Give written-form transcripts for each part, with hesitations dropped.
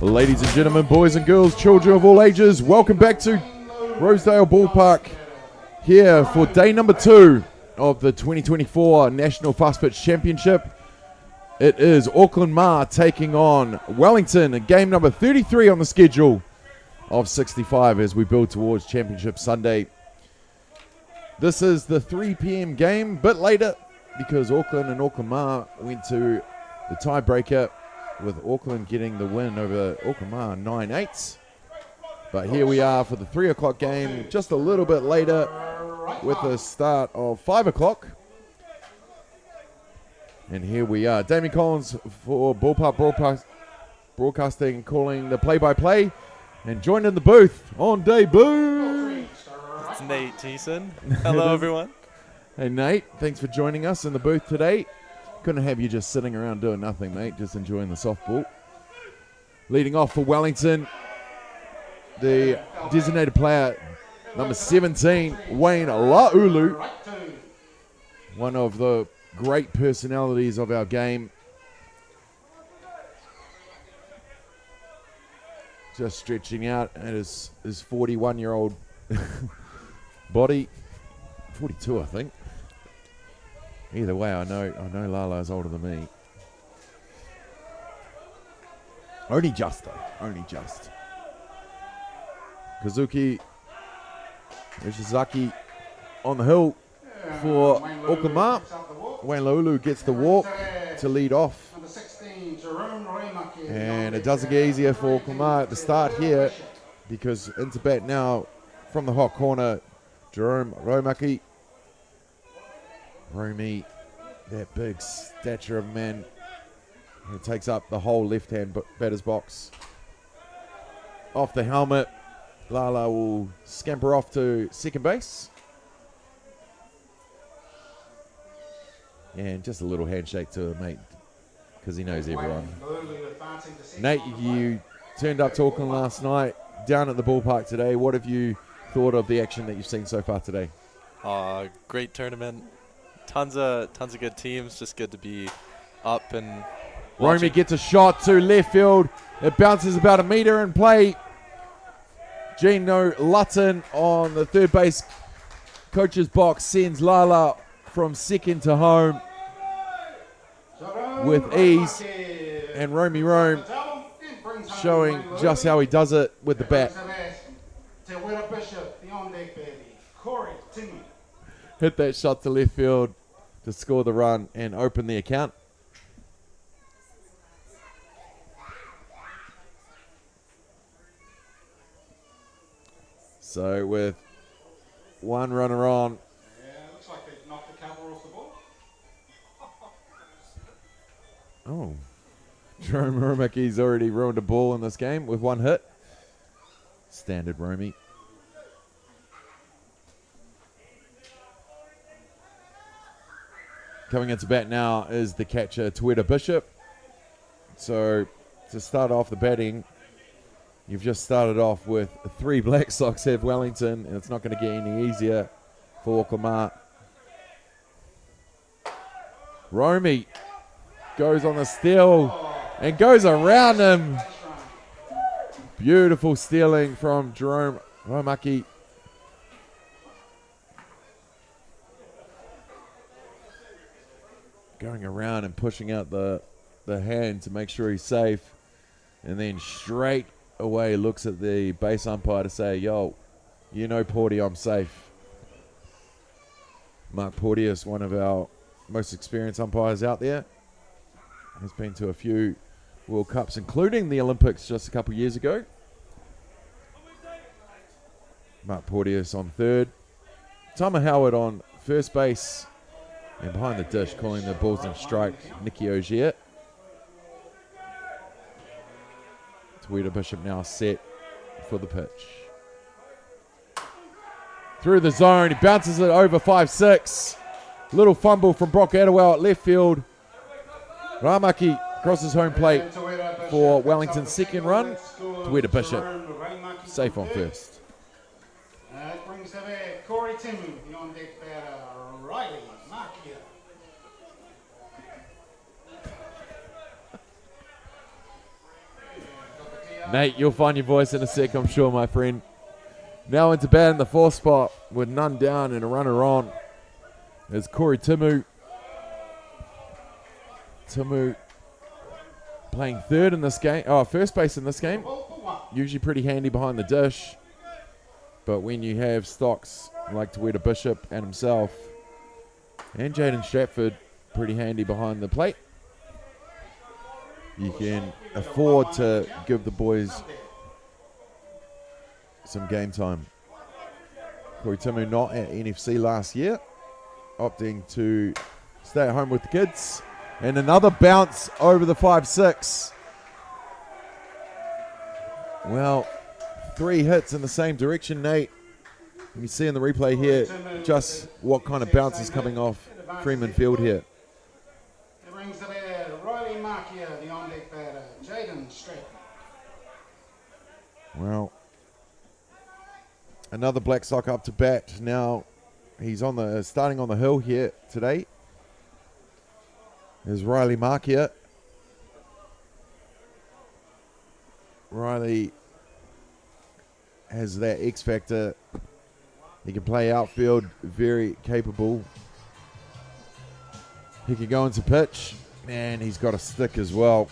Ladies and gentlemen, boys and girls, children of all ages, welcome back to Rosedale Ballpark here for day number 2 of the 2024 National Fast Pitch Championship. It is Auckland Mā taking on Wellington in game number 33 on the schedule of 65 as we build towards Championship Sunday. This is the 3 p.m. game, a bit later because Auckland and Auckland Mā went to the tiebreaker, with Auckland getting the win over Auckland Mā 9-8. But here we are for the 3 o'clock game, just a little bit later with the start of 5 o'clock. And here we are. Damien Collins for Ballpark Broadcasting calling the play-by-play. And joined in the booth on debut. It's Nate Jason. Hello, everyone. Hey, Nate. Thanks for joining us in the booth today. Couldn't have you just sitting around doing nothing, mate. Just enjoying the softball. Leading off for Wellington, the designated player, number 17, Wayne Laulu. One of the great personalities of our game. Just stretching out at his 41-year-old body. 42, I think. Either way, I know Lala's older than me. Only just, though. Only just. Kazuki Ishizaki on the hill for Auckland Mā. Wayne Laulu gets the walk to lead off. And it doesn't get easier for Auckland Mā at the start here, because into bat now from the hot corner, Jerome Romaki. Romy, that big stature of man, who takes up the whole left-hand batter's box. Off the helmet, Lala will scamper off to second base. And just a little handshake to her mate, because he knows everyone. Nate, you turned up to Auckland last night, down at the ballpark today. What have you thought of the action that you've seen so far today? Great tournament. Tons of good teams. Just good to be up and watching. Romy gets a shot to left field. It bounces about a meter in play. Gino Lutton on the third base coach's box sends Lala from second to home with ease. And Romy Rome showing just how he does it with the bat. Hit that shot to left field to score the run and open the account. So with one runner on. Yeah, looks like they knocked the cover off the ball. Oh. Jerome Romaki's already ruined a ball in this game with one hit. Standard Romy. Coming into bat now is the catcher, Tueda Bishop. So to start off the batting, you've just started off with 3 Black Sox have Wellington, and it's not going to get any easier for Auckland Mā. Romy goes on the steal and goes around him. Beautiful stealing from Jerome Romaki. Going around and pushing out the hand to make sure he's safe. And then straight away looks at the base umpire to say, yo, you know, Porty, I'm safe. Mark Porteous, one of our most experienced umpires out there. Has been to a few World Cups, including the Olympics just a couple years ago. Mark Porteous on third. Tama Howard on first base. And behind the dish, calling the balls and strike, Nicky Ogier. Tueda Bishop now set for the pitch. Through the zone, he bounces it over 5-6. Little fumble from Brock Attawell at left field. Ramaki crosses home plate for Wellington's second run. Tueda Bishop safe on first. It brings the back Corey Timu, the on deck batter Riley Markia. Nate, you'll find your voice in a sec, I'm sure, my friend. Now into bat in the fourth spot with none down and a runner on. There's Corey Timu. Timu playing third in this game. Oh, first base in this game. Usually pretty handy behind the dish. But when you have stocks like Tueda Bishop and himself and Jaden Stratford pretty handy behind the plate, you can afford to give the boys some game time. Corey Timu not at NFC last year, opting to stay at home with the kids. And another bounce over the 5-6. Well, 3 hits in the same direction, Nate. You can see in the replay here just what kind of bounce is coming off Freeman Field here. It brings the batter Riley Markia, the on deck batter Jaden Stratton. Well, another Black Sock up to bat. Now he's on the starting on the hill here today. There's Riley Markia. Riley has that X factor. He can play outfield, very capable. He can go into pitch, and he's got a stick as well.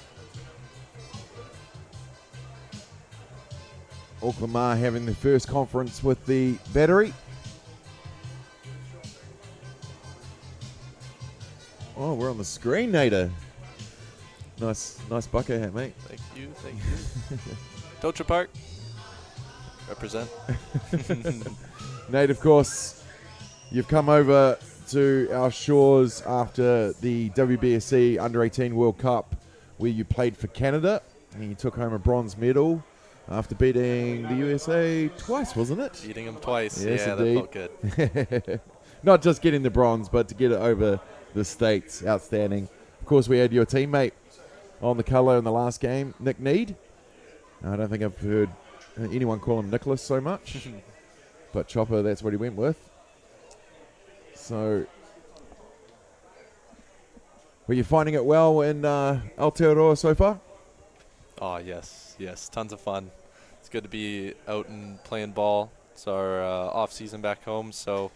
Auckland Mā having the first conference with the battery. Oh, we're on the screen, Nader. Nice bucket hat, mate. Thank you. Tocha Park. Represent. Nate, of course, you've come over to our shores after the WBSC Under-18 World Cup, where you played for Canada, and you took home a bronze medal after beating the USA twice, wasn't it? Beating them twice. Yes, yeah, indeed. that felt good. Not just getting the bronze, but to get it over the States. Outstanding. Of course, we had your teammate on the colour in the last game, Nick Need. I don't think I've heard anyone call him Nicholas so much. But Chopper, that's what he went with. So, were you finding it well in Aotearoa so far? Oh, yes. Tons of fun. It's good to be out and playing ball. It's our off season back home, so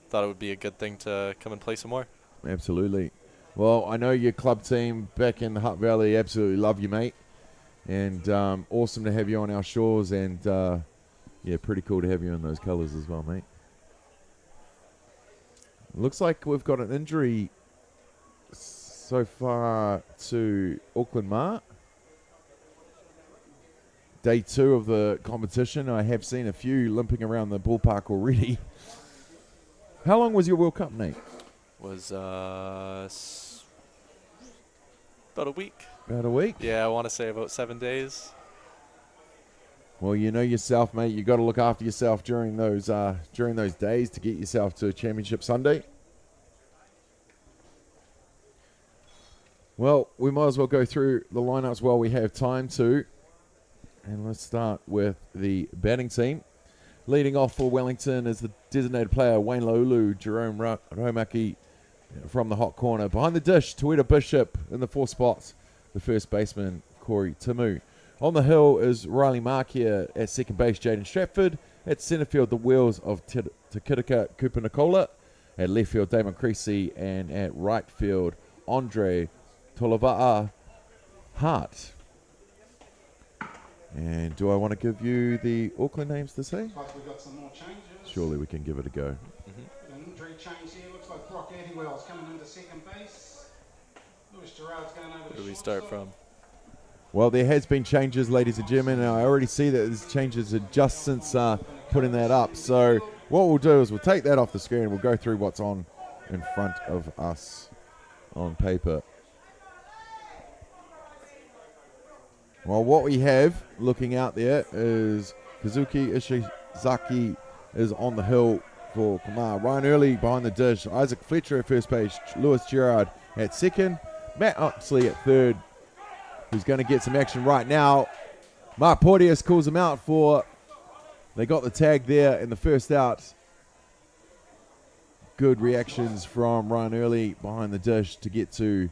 thought it would be a good thing to come and play some more. Absolutely. Well, I know your club team back in the Hutt Valley absolutely love you, mate. And awesome to have you on our shores, and yeah, pretty cool to have you in those colours as well, mate. Looks like we've got an injury so far to Auckland Mā. Day 2 of the competition. I have seen a few limping around the ballpark already. How long was your World Cup, Nate? Was about a week. About a week? Yeah, I want to say about 7 days. Well, you know yourself, mate. You got to look after yourself during those days to get yourself to Championship Sunday. Well, we might as well go through the lineups while we have time to. And let's start with the batting team. Leading off for Wellington is the designated player, Wayne Laulu, Jerome Romaki from the hot corner. Behind the dish, Tueda Bishop in the 4th spot. The first baseman, Corey Timu. On the hill is Riley Markia. At second base, Jaden Stratford. At centre field, the wheels of Takitika Kupanicola. At left field, Damon Creasy. And at right field, Andre Tolava'a Hart. And do I want to give you the Auckland names to say? Looks like we've got some more changes. Surely we can give it a go. An injury change here. Looks like Brock Atiawell's coming into second base. Lewis Gerard's going over to Where do we start shortstop. from? Well, there has been changes, ladies and gentlemen. And I already see that there's changes just since putting that up. So what we'll do is we'll take that off the screen and we'll go through what's on in front of us on paper. Well, what we have looking out there is Kazuki Ishizaki is on the hill for Auckland Mā. Ryan Early behind the dish. Isaac Fletcher at first base. Lewis Gerard at second. Matt Oxley at third, who's going to get some action right now. Mark Porteous calls him out for... They got the tag there in the first out. Good reactions from Ryan Early behind the dish to get to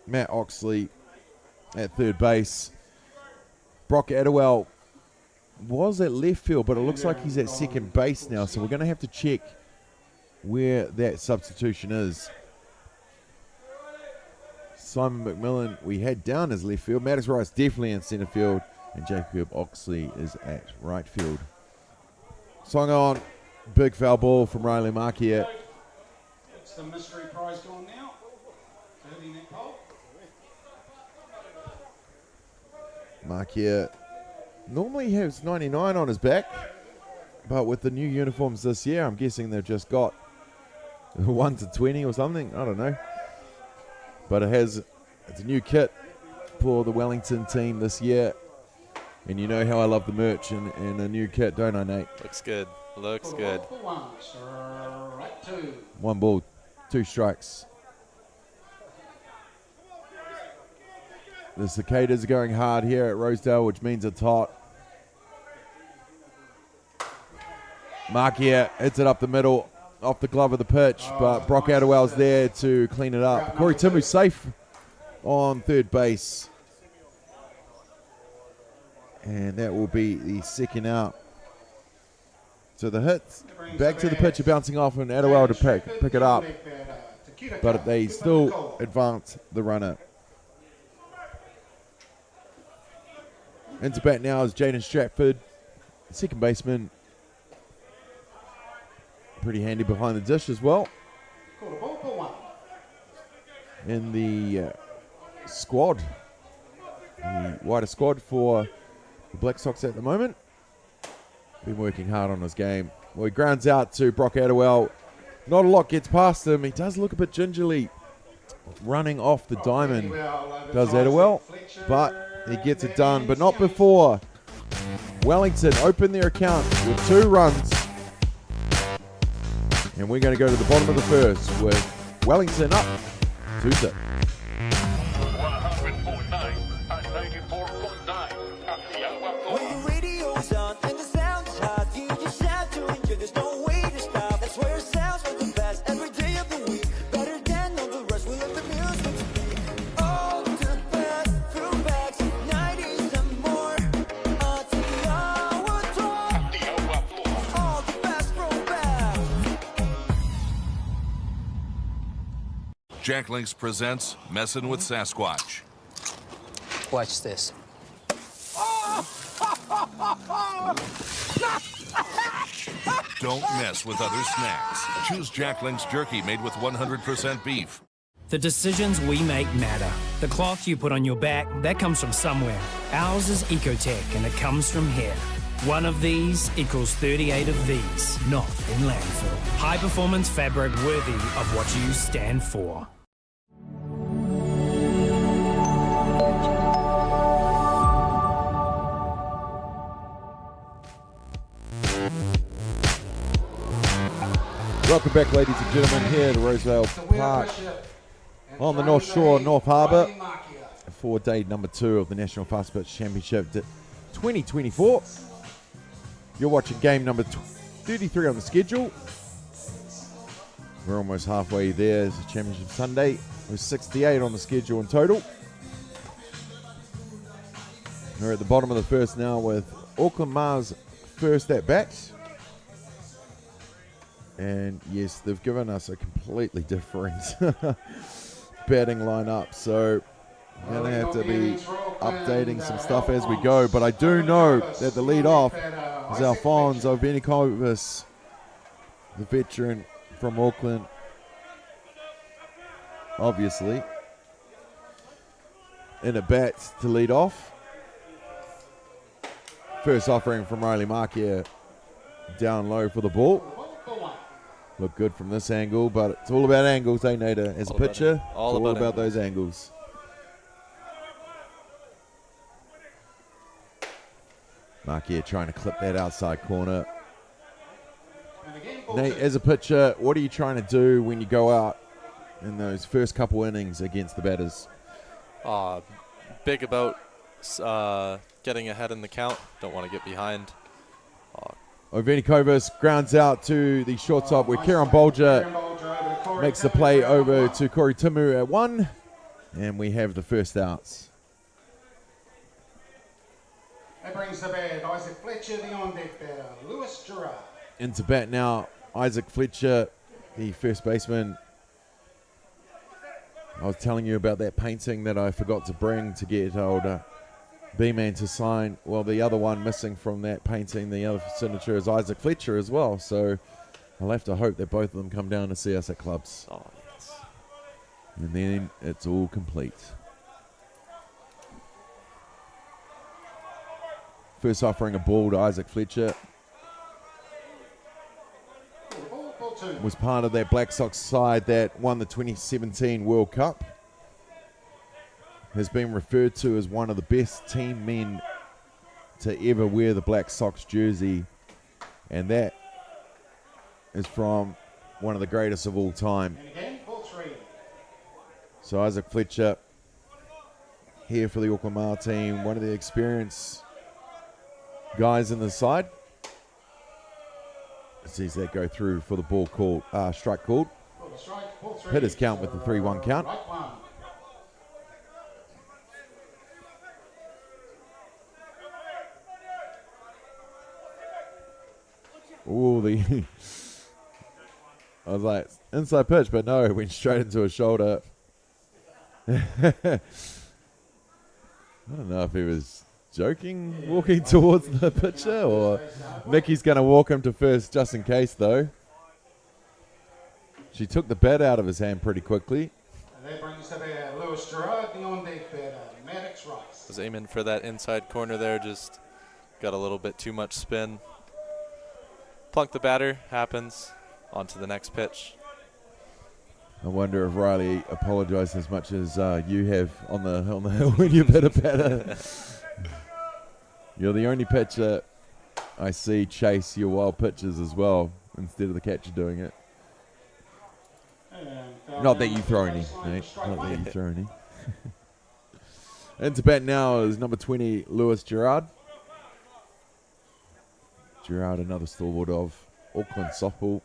Matt Oxley at third base. Brock Adderwell was at left field, but it looks like he's at second base now, so we're going to have to check where that substitution is. Simon McMillan we had down as left field. Maddox Rice definitely in centre field, and Jacob Oxley is at right field. Song on, big foul ball from Riley Markia. It's the mystery prize gone now. Hitting that pole. Markia normally has 99 on his back, but with the new uniforms this year, I'm guessing they've just got 1 to 20 or something. I don't know. But it's a new kit for the Wellington team this year. And you know how I love the merch and a new kit, don't I, Nate? Looks good. Looks good. 1 ball, 2 strikes. The Cicadas are going hard here at Rosedale, which means it's hot. Markia hits it up the middle, off the glove of the pitch, but Brock Adderwell's there to clean it up. Corey Timu's safe on third base. And that will be the second out. So the hit back to the pitcher, bouncing off, and Adderwell to pick it up. But they still advance the runner. Into bat now is Jaden Stratford, second baseman. Pretty handy behind the dish as well. In the squad, the wider squad for the Black Sox at the moment. Been working hard on his game. Well, he grounds out to Brock Adderwell. Not a lot gets past him. He does look a bit gingerly running off the diamond, does Adderwell, but he gets it done, but not before Wellington open their account with 2 runs. And we're going to go to the bottom of the first with Wellington up 2-0. 100.9 and 94.9 Atiawa. When the radio's on and the sound is hot, you just have to enjoy. There's no way to stop. That's where it sounds from the best every day of the week. Better than all the rest. We let the music speak. All the best throwbacks, 90s and more. Atiawa Toa. All the best throwbacks. Jack Links presents Messin' with Sasquatch. Watch this. Don't mess with other snacks. Choose Jack Links jerky made with 100% beef. The decisions we make matter. The cloth you put on your back, that comes from somewhere. Ours is Ecotech, and it comes from here. One of these equals 38 of these, not in landfill. High performance fabric worthy of what you stand for. Welcome back, ladies and gentlemen, here to Rosedale Park on the North Shore, North Harbour, for day number 2 of the National Fast Pitch Championship 2024. You're watching game number 33 on the schedule. We're almost halfway there. It's a Championship Sunday. There's 68 on the schedule in total. We're at the bottom of the first now with Auckland Mā's first at bat. And yes, they've given us a completely different batting lineup, so we're going to have to be updating some stuff as we go. But I do know that the lead off is Alfonso Benikovis, the veteran from Auckland, obviously, in a bat to lead off. First offering from Riley Markia, down low for the ball. Look good from this angle, but it's all about angles, eh, Nada? As a pitcher, it's all about those angles. Markia trying to clip that outside corner. Nate, as a pitcher, what are you trying to do when you go out in those first couple innings against the batters? Big about getting ahead in the count. Don't want to get behind. Ovenikovas grounds out to the shortstop where Kieran Bolger makes the play over to Corey Timu at 1. And we have the first outs. That brings the bat. Isaac Fletcher, the on-deck batter. Lewis Gerard. Into bat now, Isaac Fletcher, the first baseman. I was telling you about that painting that I forgot to bring to get old B-Man to sign. Well, the other one missing from that painting, the other signature is Isaac Fletcher as well. So I'll have to hope that both of them come down to see us at clubs. Oh, yes. And then it's all complete. First offering a ball to Isaac Fletcher. Was part of that Black Sox side that won the 2017 World Cup. Has been referred to as one of the best team men to ever wear the Black Sox jersey. And that is from one of the greatest of all time. So Isaac Fletcher here for the Auckland Mā team, one of the experienced guys in the side. Sees that go through for the ball called, strike called. Hit his count with the 3-1 count. Oh, I was like, inside pitch, but no, it went straight into his shoulder. I don't know if he was joking, walking towards the pitcher, or Mickey's going to walk him to first just in case, though. She took the bat out of his hand pretty quickly. And that brings the batter, Lewis Gerard, the on-deck batter, Maddox Rice. Was aiming for that inside corner there, just got a little bit too much spin. Plunk the batter, happens, on to the next pitch. I wonder if Riley apologized as much as you have on the hill when you've hit a batter. You're the only pitcher I see chase your wild pitches as well, instead of the catcher doing it. Not that you throw any, Nate. Not that you throw any. Into bat now is number 20, Lewis Gerard. Gerard, another stalwart of Auckland softball.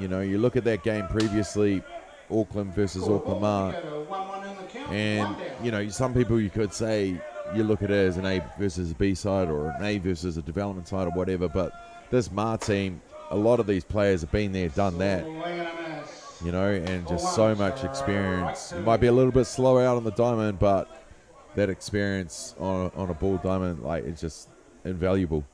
You know, you look at that game previously, Auckland versus Auckland Mā, and, you know, some people you could say you look at it as an A versus a B side or an A versus a development side or whatever, but this Mā team, a lot of these players have been there, done that, you know, and just so much experience. It might be a little bit slow out on the diamond, but that experience on a ball diamond, like, it's just invaluable.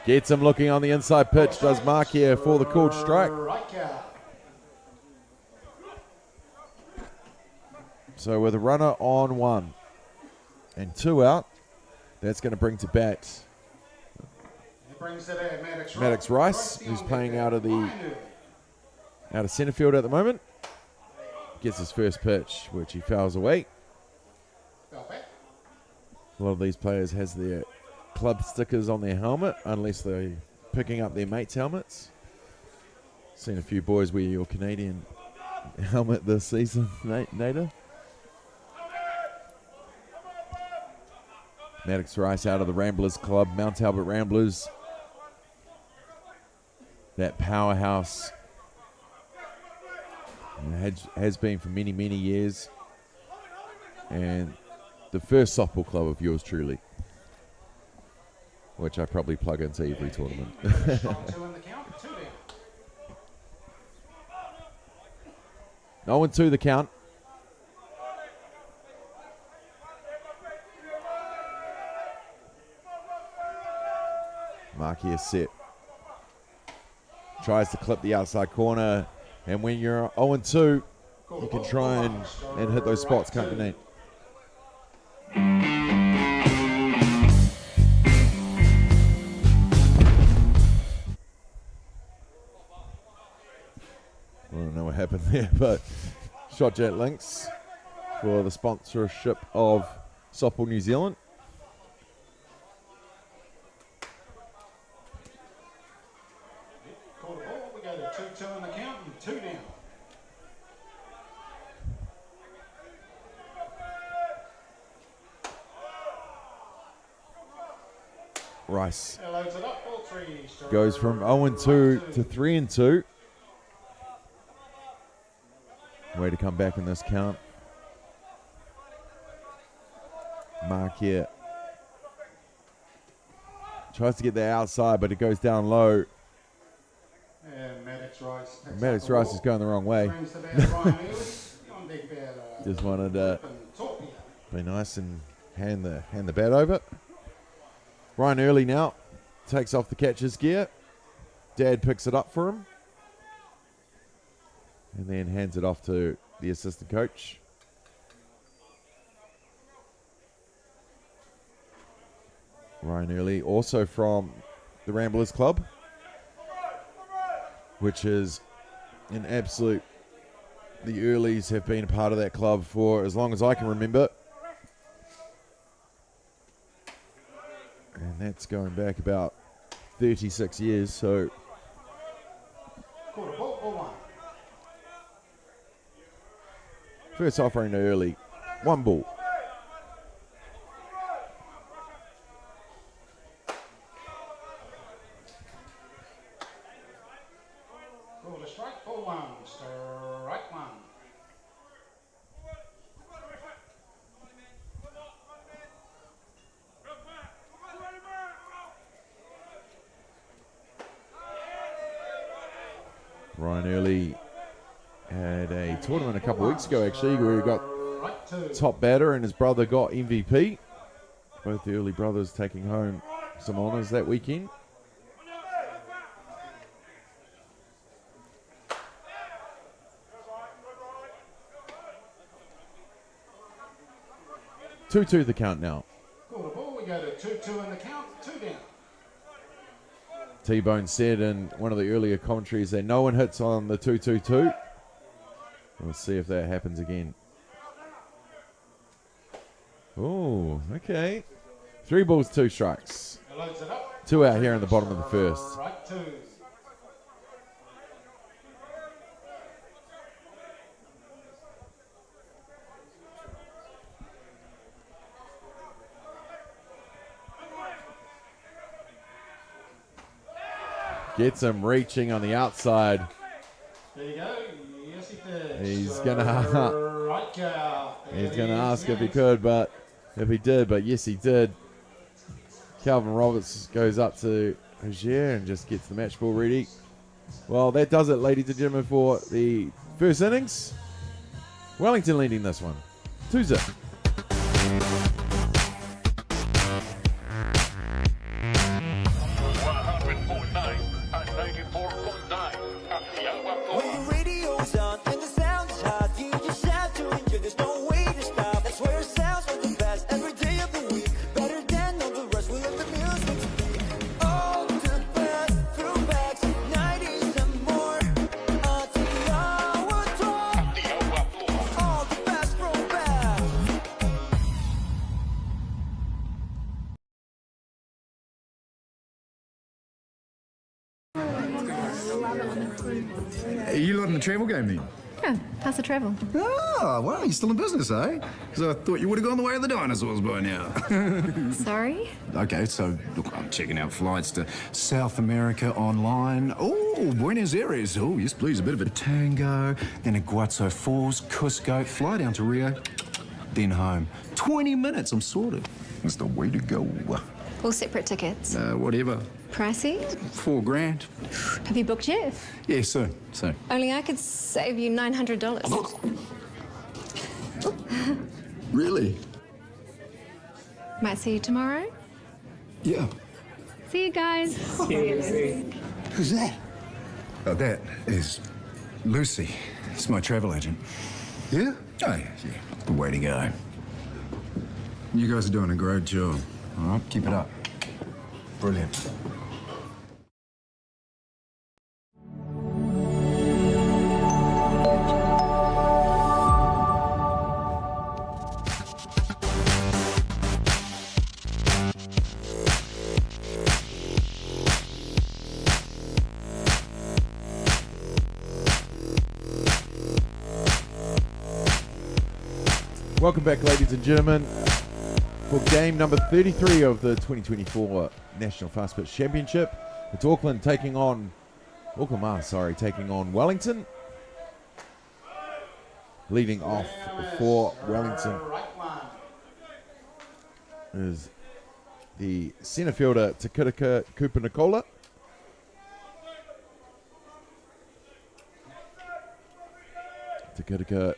Gets him looking on the inside pitch, does Mark here for the called strike. So with a runner on 1 and 2 out, that's going to bring to bat Maddox Rice, who's playing out of center field at the moment. Gets his first pitch, which he fouls away. A lot of these players has their club stickers on their helmet, unless they're picking up their mates' helmets. Seen a few boys wear your Canadian helmet this season, Nada. Maddox Rice out of the Ramblers Club, Mount Albert Ramblers. That powerhouse. Has been for many, many years. And the first softball club of yours truly, which I probably plug into every tournament. 0-2 the count. Mark here set. Tries to clip the outside corner. And when you're 0-2, you can try and hit those spots, can't you, Nate? I don't know what happened there, but shot jet links for the sponsorship of Softball New Zealand. Call the ball. We go to 2-2 on the count and 2 down. Rice Loads it up. Ball 3. goes from 0-2 to 3-2. Way to come back in this count. Mark here tries to get the outside, but it goes down low. And Maddox Rice. Maddox Rice is going the wrong way. Brings the bat Ryan Early. On big bat, Just wanted to Torpia. be nice and hand the bat over. Ryan Early now takes off the catcher's gear. Dad picks it up for him. And then hands it off to the assistant coach. Ryan Early, also from the Ramblers Club, which is an absolute... The Earlys have been a part of that club for as long as I can remember. And that's going back about 36 years, so... Quarter ball, ball 1. First offering to Early. 1 ball. Call a strike, ball 1. Strike 1. Ryan Early had a tournament a couple of weeks ago, actually, where he got Right 2. top batter and his brother got MVP. Both the Early brothers taking home some honours that weekend. Two the count now. Call the ball. We go to 2-2 in the count. 2 down. T-Bone said in one of the earlier commentaries that no one hits on the 2-2-2. We'll see if that happens again. Oh, okay. 3 balls, 2 strikes. Loads it up. 2 out here in the bottom of the first. Right 2. Gets him reaching on the outside. There you go. Yes, he did. He's gonna Right cow. he's gonna ask if he could, but if he did, but yes he did. Calvin Roberts goes up to Rozier and just gets the match ball ready. Well, that does it, ladies and gentlemen, for the first innings. Wellington leading this one. 2-0. 100.9 and 94.9 Atiawa Toa. When the radio's on and the sound's hot, you just have to enjoy. There's no way to stop. That's where it sounds like the best every day of the week. Better than all the rest. We let the music speak. All the best throwbacks, 90s and more. Atiawa Toa. Atiawa Toa. All the best throwbacks. Are you lot in the travel game then? Yeah, how's the travel? Oh, well, you're still in business, eh? Because I thought you would have gone the way of the dinosaurs by now. Sorry? Okay, so look, I'm checking out flights to South America online. Oh, Buenos Aires. Oh, yes, please. A bit of a tango. Then Iguazu Falls, Cusco. Fly down to Rio. Then home. 20 minutes, I'm sorted. That's the way to go. All separate tickets. Whatever. Pricey? $4,000. Have you booked yet? Yeah, soon. Only I could save you $900. Really? Might see you tomorrow. Yeah. See you guys. Who's that? Oh, that is Lucy. It's my travel agent. Yeah? Oh, yeah. The way to go. You guys are doing a great job. All right, keep it up. Brilliant. Welcome back, ladies and gentlemen, for game number 33 of the 2024 National Fast Pitch Championship. It's Auckland Mā, taking on Wellington. Leading off for Wellington is the centre fielder Takirika Kupanikola. Takirika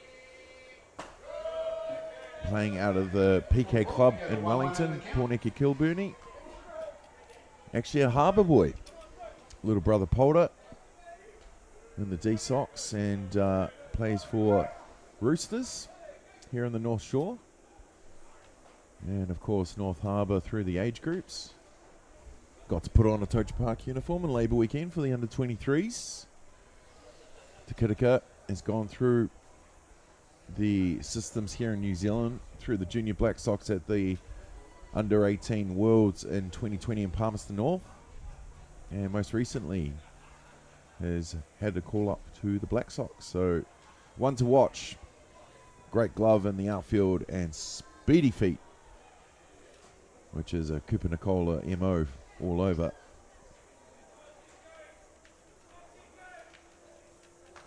playing out of the PK club in Wellington, Porneke Kilburnie. Actually a Harbour boy. Little brother Polder in the D-Sox and plays for Roosters here in the North Shore. And of course North Harbour through the age groups. Got to put on a Tocha Park uniform on Labour weekend for the under-23s. Takirika has gone through the systems here in New Zealand through the Junior Black Sox at the Under-18 Worlds in 2020 in Palmerston North. And most recently has had to call up to the Black Sox. So one to watch. Great glove in the outfield and speedy feet, which is a Kupanikola MO all over.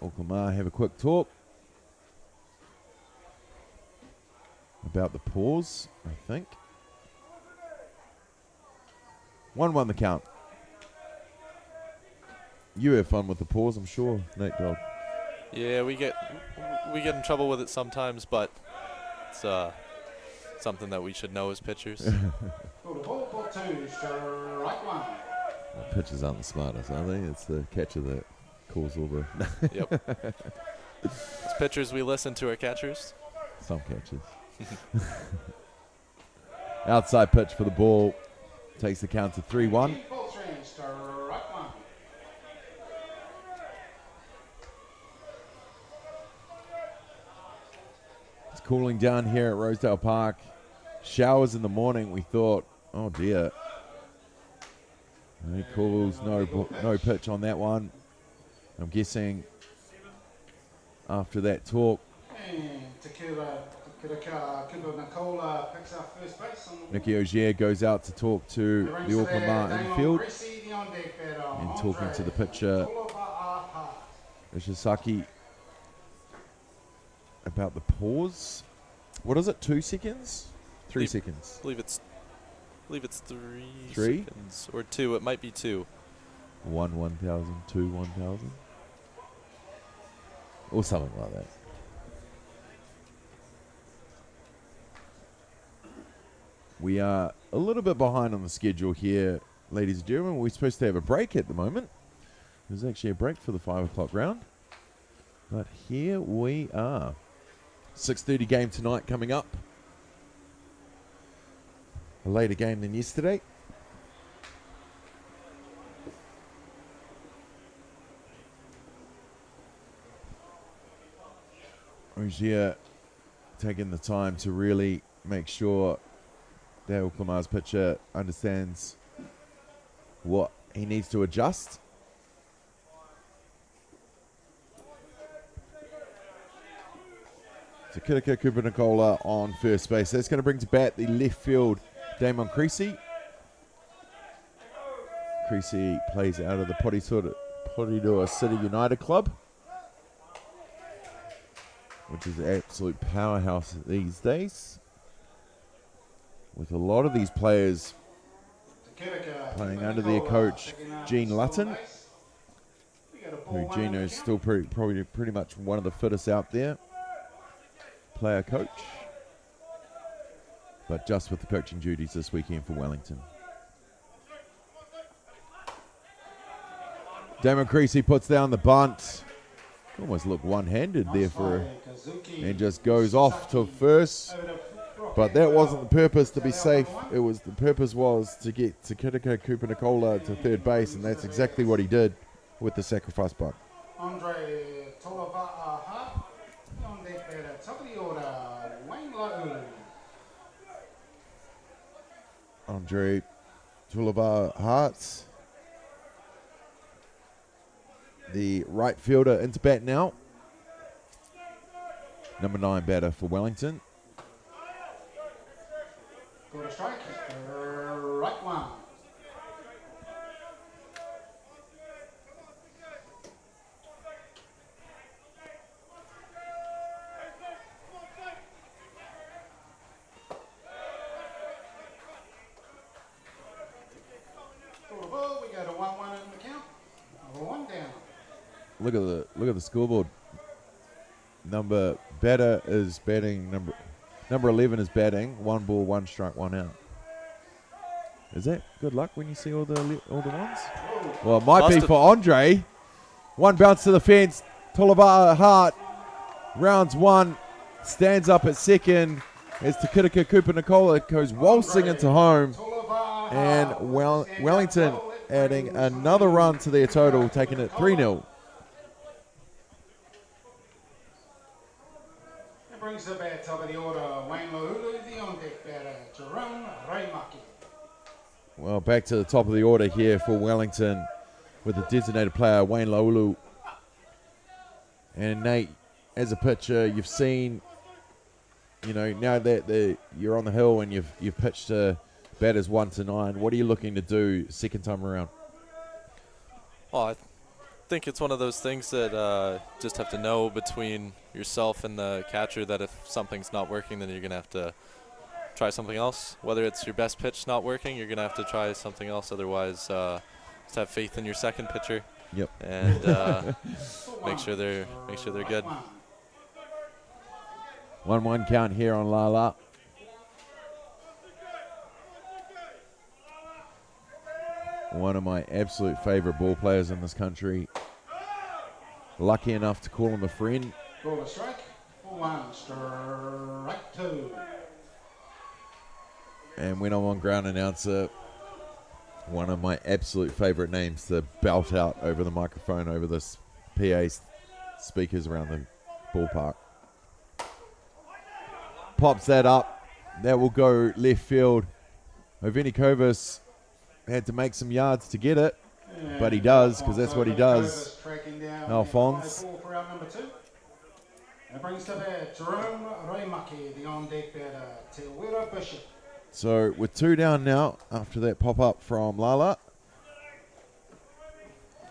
Auckland Mā have a quick talk about the pause, I think. 1-1 the count. You have fun with the pause, I'm sure, Nate Dog. Yeah, we get in trouble with it sometimes, but it's something that we should know as pitchers. Ball, 2, strike 1. Well, pitchers aren't the smartest, are they? It's the catcher that calls all the... Yep. As pitchers, we listen to our catchers. Some catchers. Outside pitch for the ball. Takes the count to 3-1. Ball 3, strike 1. It's cooling down here at Rosedale Park. Showers in the morning. We thought, oh dear. He calls no pitch on that one. I'm guessing after that talk, And Takirika Kupanikola picks up first base on the Nicky Ogier goes out to talk to the Auckland Mā infield and talking to the pitcher Ishizaki about the pause. What is it? 2 seconds? 3 seconds. I believe it's 3 3? seconds or 2. It might be 2. 1,000, 2, 1,000, or something like that. We are a little bit behind on the schedule here, ladies and gentlemen. We're supposed to have a break at the moment. There's actually a break for the 5 o'clock round. But here we are. 6:30 game tonight coming up. A later game than yesterday. Ogier taking the time to really make sure that Auckland Mā's pitcher understands what he needs to adjust. Takirika Kupanikola on first base. That's going to bring to bat the left field Damon Creasy. Creasy plays out of the Porirua City United Club, which is an absolute powerhouse these days, with a lot of these players playing under their coach Gene Lutton, who Gino is still probably pretty much one of the fittest out there, player coach, but just with the coaching duties this weekend for Wellington. Damon Creasy puts down the bunt. Almost looked one-handed there and just goes off to first. But that wasn't the purpose to be safe. The purpose was to get Takirika Kupanikola to third base, and that's exactly what he did with the sacrifice bunt. Andre Tolava'a on deck at the top of the order, Wayne Lo'ulu. Andre Tolava'a, the right fielder, into bat now. Number 9 batter for Wellington. Got a strike. Right one. Got a ball. We go to 1-1 in the count. One down. Look at the scoreboard. Batter is batting. Number 11 is batting. 1 ball, 1 strike, 1 out. Is that good luck when you see all the ones? Well, it might be for Andre. One bounce to the fence. Tolava Hart rounds 1, stands up at second as Takitaka Cooper Nicola goes waltzing into home, and Wellington adding another run to their total, taking it 3-0. That brings the bat top of the order. Wayne Lahulu, the on-deck batter, Jerome Raimaki. Well, back to the top of the order here for Wellington with the designated player, Wayne Laulu. And Nate, as a pitcher, you've seen, now that you're on the hill and you've pitched batters 1 to 9, what are you looking to do second time around? Well, I think it's one of those things that just have to know between yourself and the catcher that if something's not working, then you're going to have to try something else. Whether it's your best pitch not working, you're going to have to try something else. Otherwise, just have faith in your second pitcher. Yep. And make sure they're good. 1-1 count here on Lala. One of my absolute favorite ball players in this country. Lucky enough to call him a friend. Call a strike. 1, strike 2. And when I'm on ground announcer, one of my absolute favorite names to belt out over the microphone over this PA speakers around the ballpark. Pops that up. That will go left field. Oveni Kovas had to make some yards to get it, but he does, because that's what he does. Alphonse. That brings to bat Jerome Raimaki, the on-deck batter, Te Wera Bishop. So we're 2 down now after that pop-up from Lala.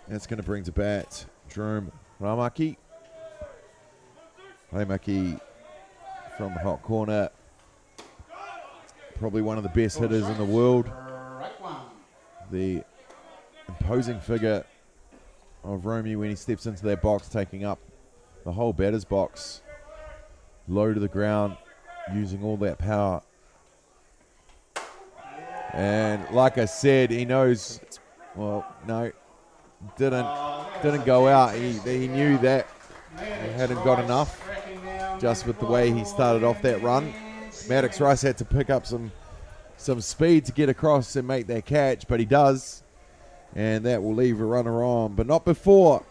That's going to bring to bat Jerome Raimaki. Raimaki from hot corner. Probably one of the best hitters in the world. The imposing figure of Romy when he steps into that box, taking up the whole batter's box. Low to the ground, using all that power. And like I said, he knows, well, no, didn't go out. He knew that he hadn't got enough just with the way he started off that run. Maddox Rice had to pick up some speed to get across and make that catch, but he does. And that will leave a runner on, but not before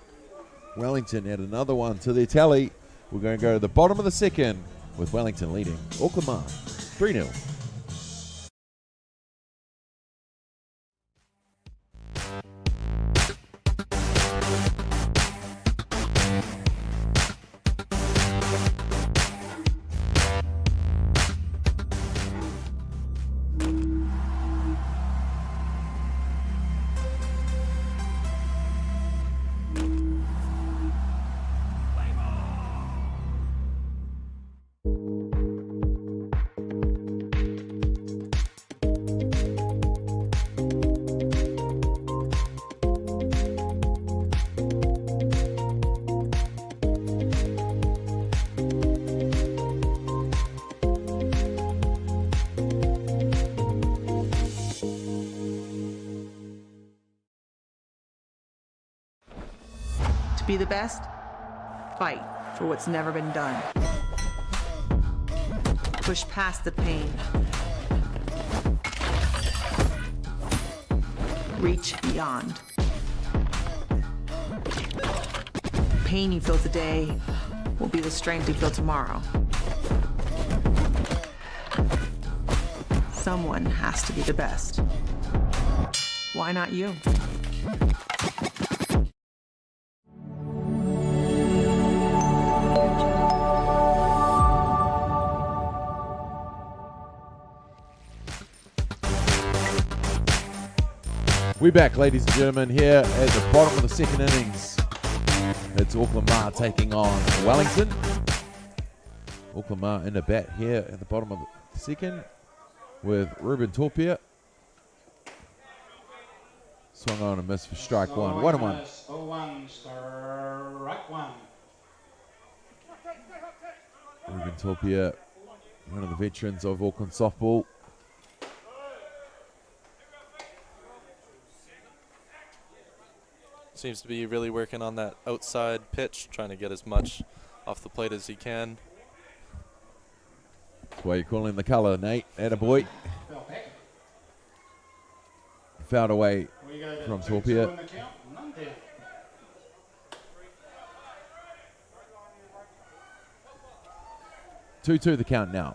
Wellington add another one to their tally. We're going to go to the bottom of the second with Wellington leading Auckland Mā 3-0. Be the best, fight for what's never been done. Push past the pain. Reach beyond. Pain you feel today will be the strength you feel tomorrow. Someone has to be the best. Why not you? We're back, ladies and gentlemen, here at the bottom of the second innings. It's Auckland Mā taking on Wellington. Auckland Mā in the bat here at the bottom of the second with Ruben Torpia. Swung on and missed for strike one. 1-1. 0-1, strike one. Ruben Torpia, one of the veterans of Auckland softball. Seems to be really working on that outside pitch, trying to get as much off the plate as he can. That's why you call him the colour, Nate. Attaboy. Fouled away from Torpia. 2-2 the count now.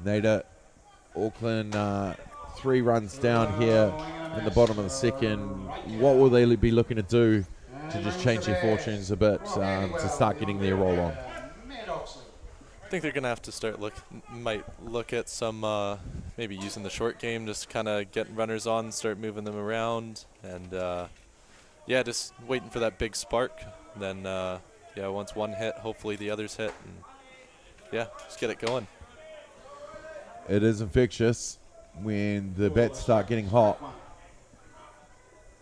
Nada, Auckland 3 runs down here in the bottom of the second. What will they be looking to do to just change their fortunes a bit to start getting their roll on? I think they're going to have to start might look at some, maybe using the short game, just kind of get runners on, start moving them around, and yeah, just waiting for that big spark. Then, yeah, once one hit, hopefully the others hit, and yeah, just get it going. It is infectious when the bats start getting hot.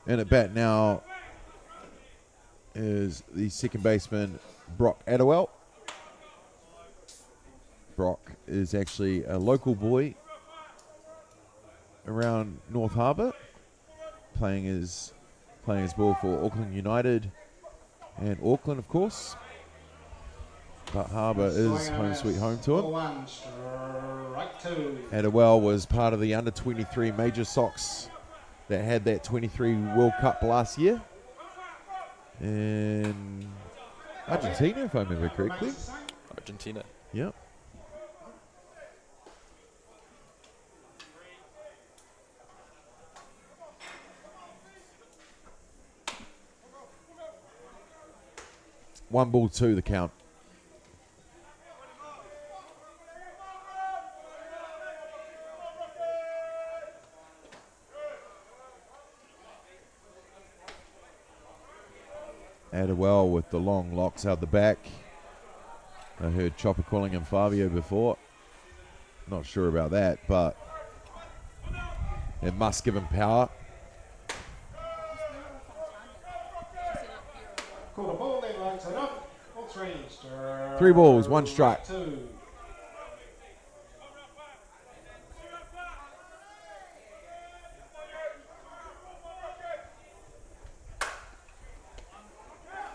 And at bat now is the second baseman, Brock Adewell. Brock is actually a local boy around North Harbour, playing his ball for Auckland United and Auckland, of course. But Harbour is home sweet home to him. Adewell was part of the under-23 Major Sox that had that 23 World Cup last year in Argentina, if I remember correctly. Argentina. Yep. One ball, 2 the count. Adewell with the long locks out the back. I heard Chopper calling him Fabio before. Not sure about that, but it must give him power. Call the ball, they lights it up. All 3. 3 balls, 1 strike. 2.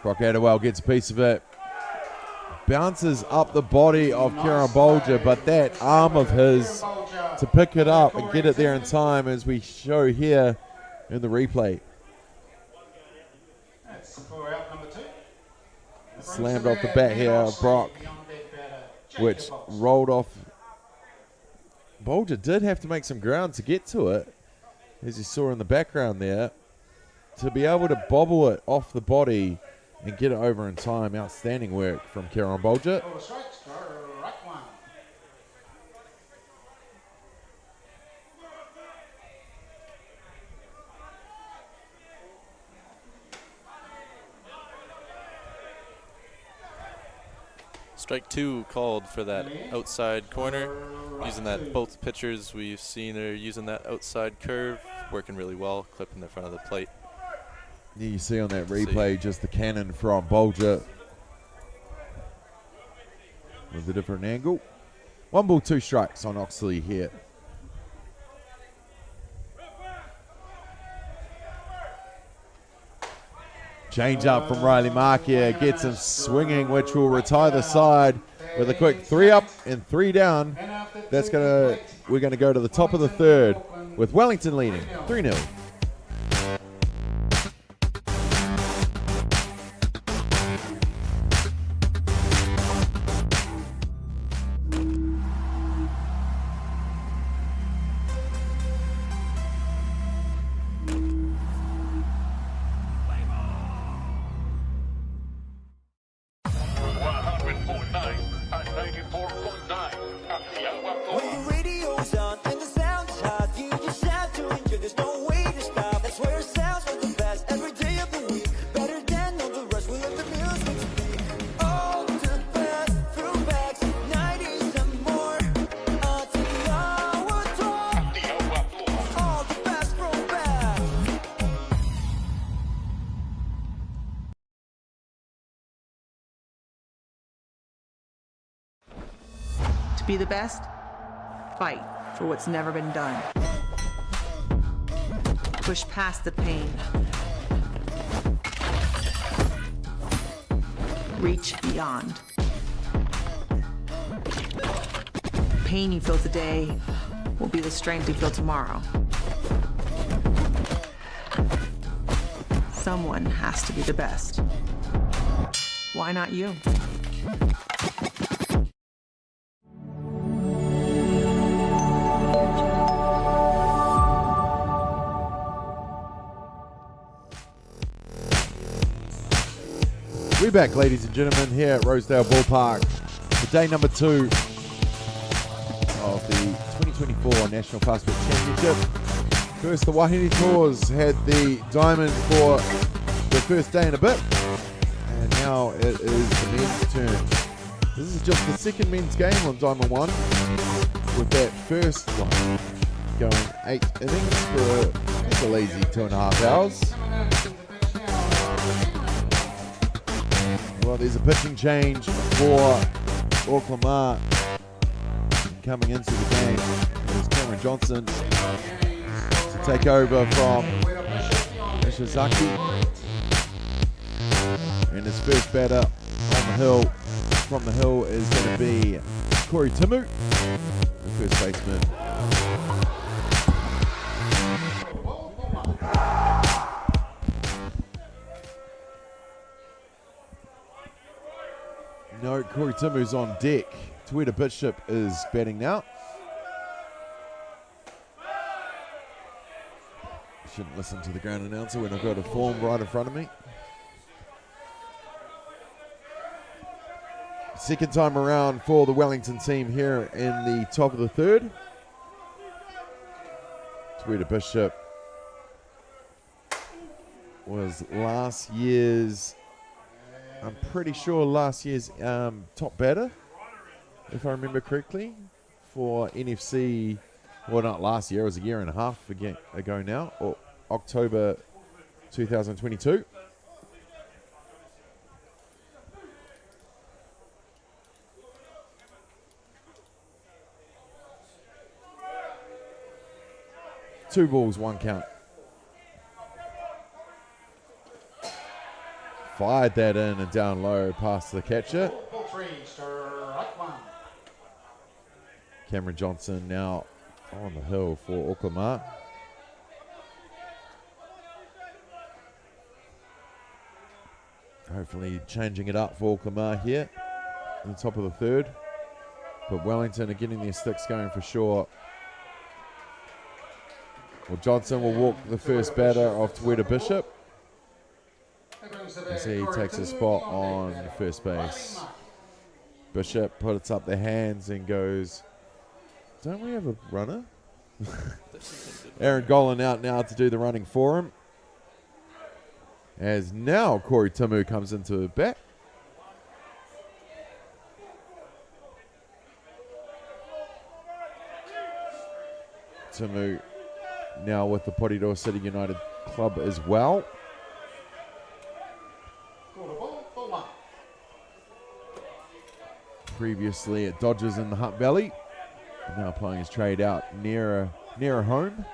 Brock Adewell gets a piece of it. Bounces up the body of Kieran Bolger, but that arm of his to pick it up and get it there in time, as we show here in the replay. That's for out number 2. Slammed off the bat here of Brock, which rolled off. Bolger did have to make some ground to get to it, as you saw in the background there. To be able to bobble it off the body and get it over in time, outstanding work from Kieran Bolger. Strike 2 called for that outside corner. Using that, both pitchers we've seen are using that outside curve, working really well, clipping the front of the plate. You see on that replay just the cannon from Bolger with a different angle. 1 ball, 2 strikes on Oxley here. Change up from Riley Mark here, gets him swinging, which will retire the side with a quick 3 up and 3 down. We're gonna go to the top of the third with Wellington leading 3-0. When your radio's on be the best? Fight for what's never been done. Push past the pain. Reach beyond. Pain you feel today will be the strength you feel tomorrow. Someone has to be the best. Why not you? We're back, ladies and gentlemen, here at Rosedale Ballpark for day number 2 of the 2024 National Fastball Championship. First, the Wahine Tours had the diamond for the first day and a bit, and now it is the men's turn. This is just the second men's game on Diamond 1, with that first one going 8 innings for a lazy 2.5 hours. Well, there's a pitching change for Auckland Mā coming into the game. There's Cameron Johnson to take over from Ishizaki. And his first batter on the hill, from the hill, is going to be Corey Timu, the first baseman. No, Corey Timu's on deck. Tuita Bishop is batting now. Shouldn't listen to the ground announcer when I've got a form right in front of me. Second time around for the Wellington team here in the top of the third. Tuita Bishop was last year's, I'm pretty sure last year's top batter, if I remember correctly, for NFC. Well, not last year, it was a year and a half ago now, or October 2022. Two balls, one count. Fired that in and down low past the catcher. Cameron Johnson now on the hill for Auckland Mā. Hopefully changing it up for Auckland Mā here in the top of the third. But Wellington are getting their sticks going for sure. Well, Johnson will walk the first batter of Tuita Bishop as he takes a spot on first base. Bishop puts up their hands and goes, don't we have a runner? Aaron Golan out now to do the running for him. As now Corey Timu comes into bat. Timu now with the Porirua City United club as well. Previously at Dodgers in the Hutt Valley. Now playing his trade out nearer home.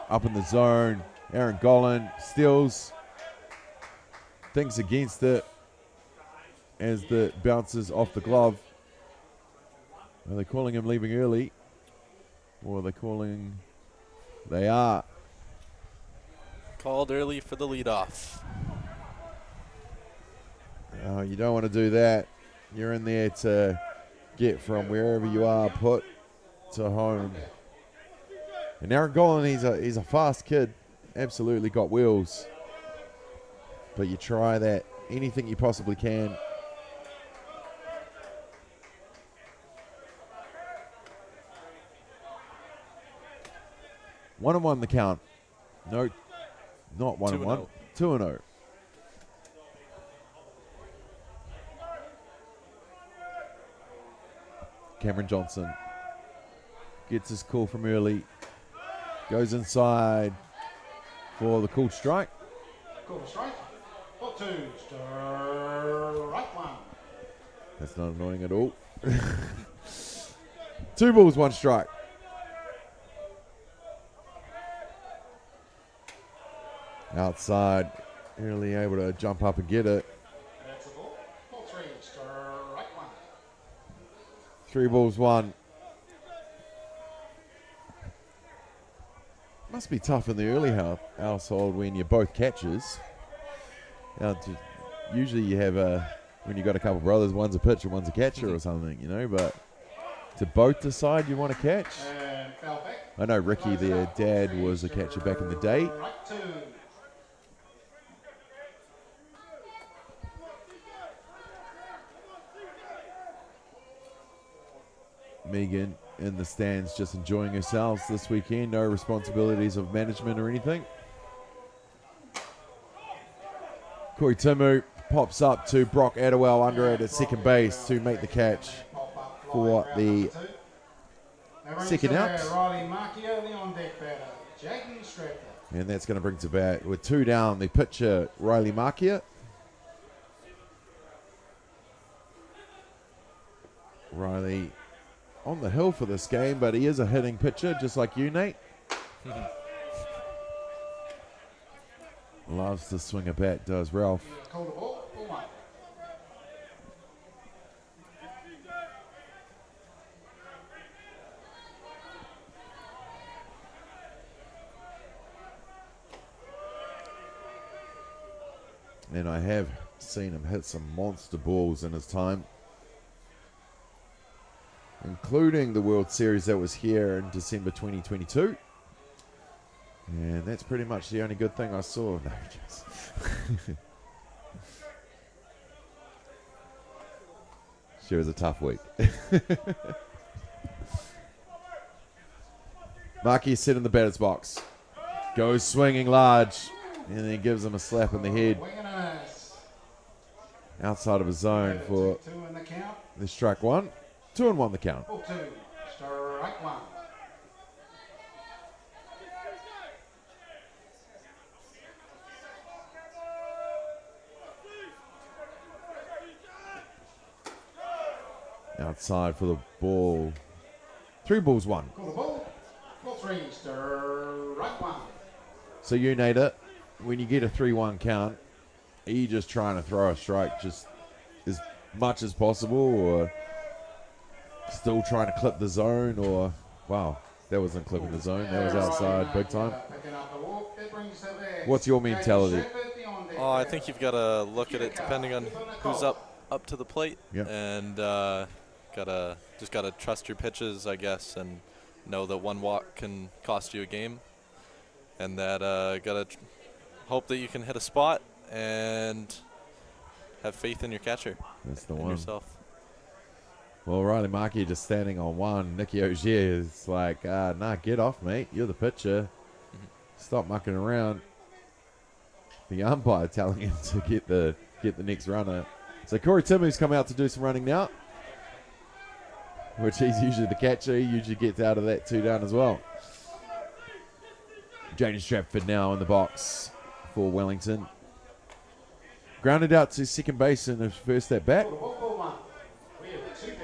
Up in the zone, Aaron Golan steals. Thinks against it as the bounces off the glove. Are they calling him leaving early? Or are they calling... They are. Called early for the leadoff. You don't want to do that. You're in there to get from wherever you are put to home. And Aaron Golan, he's a fast kid. Absolutely got wheels. But you try that. Anything you possibly can. One and one the count. No, not 1-1. 2-0. Cameron Johnson gets his call from early. Goes inside for the call strike. Call strike. Ball 2, strike 1. That's not annoying at all. 2 balls, 1 strike. Outside, early able to jump up and get it. That's the ball. Ball 3, strike 1. 3 balls, 1. Must be tough in the early household when you're both catchers. Usually you have when you got a couple of brothers, one's a pitcher, one's a catcher or something, you know, but to both decide you want to catch. And foul back. I know Ricky, their dad, was a catcher back in the day. Strike 2. Megan in the stands just enjoying herself this weekend. No responsibilities of management or anything. Koi Timu pops up to Brock Adewell under it at second base to make the catch for the second out. Riley Markio, the on-deck batter, Jaden Stratford. And that's going to bring to bat with 2 down the pitcher, Riley Markia. Riley on the hill for this game, but he is a hitting pitcher, just like you, Nate. Loves to swing a bat, does Ralph. Call the ball, ball 1. And I have seen him hit some monster balls in his time, including the World Series that was here in December 2022. And that's pretty much the only good thing I saw. No, just sure was a tough week. Markey is set in the batter's box. Goes swinging large, and then gives him a slap in the head. Outside of his zone for 2 in the count. the strike 1. 2-1 the count. Ball 2, strike 1. Outside for the ball. 3 balls, 1. Call the ball. Ball 3, strike 1. So you, Nader, when you get a 3-1 count, are you just trying to throw a strike just as much as possible, or still trying to clip the zone, or wow, that wasn't clipping the zone, that was outside big time. What's your mentality? Oh, I think you've got to look at it depending on who's up to the plate, Yep. and just gotta trust your pitches, I guess, and know that 1 walk can cost you a game, and that gotta hope that you can hit a spot and have faith in your catcher. That's the and one. yourself. Well, Riley Markey just standing on 1. Nicky Ogier is like, nah, get off, mate. You're the pitcher. Stop mucking around. The umpire telling him to get the next runner. So Corey Timu's come out to do some running now, which he's usually the catcher. He usually gets out of that 2 down as well. Jaden Stratford now in the box for Wellington. Grounded out to second base in his first at bat. Ball 1. We have 2 down.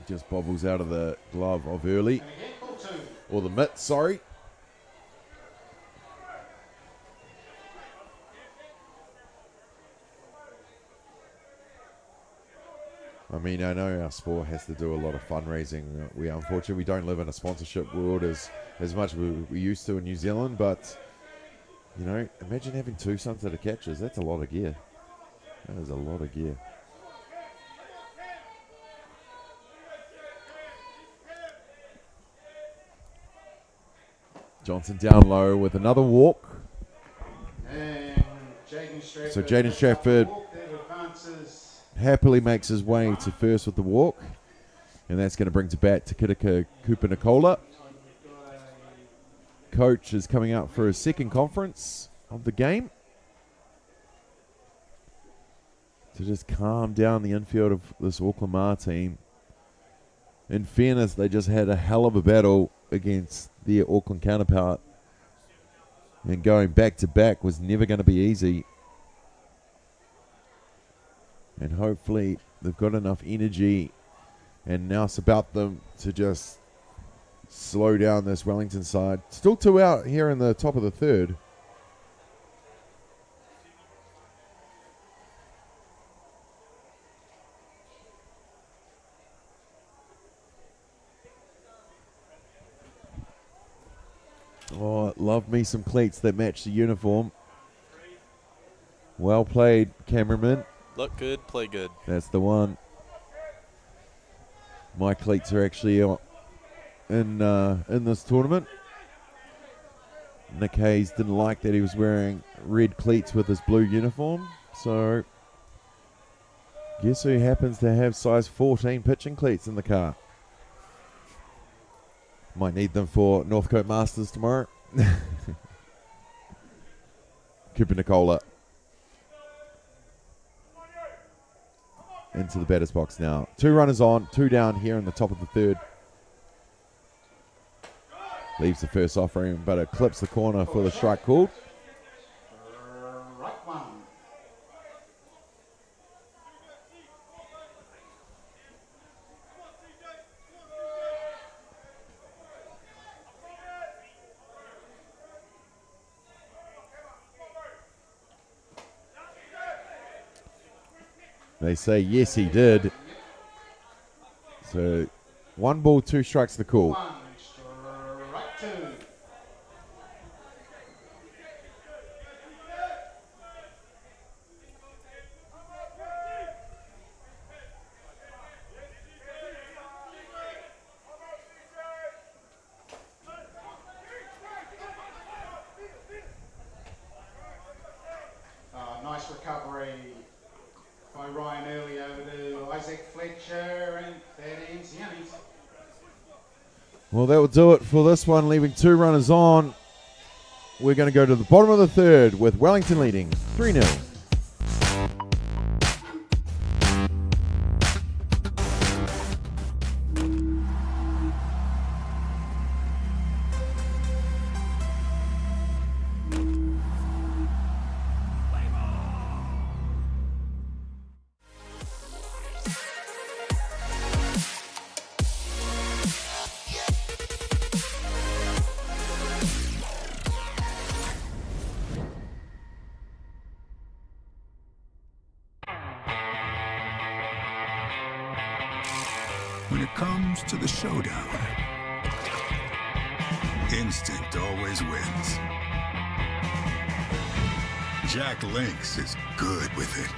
Just bobbles out of the glove of early. And again, ball 2. Or the mitt, sorry. I mean, I know our sport has to do a lot of fundraising. Unfortunately, we don't live in a sponsorship world as much as we used to in New Zealand. But, you know, imagine having 2 sons that are catchers. That's a lot of gear. That is a lot of gear. Johnson down low with another walk. And Jaden Stratford. So Jaden Stratford happily makes his way to first with the walk. And that's going to bring to bat to Kitika Cooper Nicola. Coach is coming out for his second conference of the game. to just calm down the infield of this Auckland Mā team. In fairness, they just had a hell of a battle against their Auckland counterpart. And going back to back was never going to be easy. And hopefully they've got enough energy. And now it's about them to just slow down this Wellington side. Still 2 out here in the top of the third. Oh, love me some cleats that match the uniform. Well played, cameraman. Look good, play good. That's the one. My cleats are actually in this tournament. Nick Hayes didn't like that he was wearing red cleats with his blue uniform. So, guess who happens to have size 14 pitching cleats in the car? Might need them for Northcote Masters tomorrow. Cooper Nicola. Into the batter's box now. 2 runners on, 2 down here in the top of the third. Leaves the first offering, but it clips the corner for the strike called. Right one. They say yes, he did. So 1 ball, 2 strikes the call. One, strike two. Nice recovery by Ryan Early over to Isaac Fletcher, and that ends the innings. Well, that will do it for this one, leaving 2 runners on. We're going to go to the bottom of the third with Wellington leading 3-0. When it comes to the showdown, instinct always wins. Jack Lynx is good with it.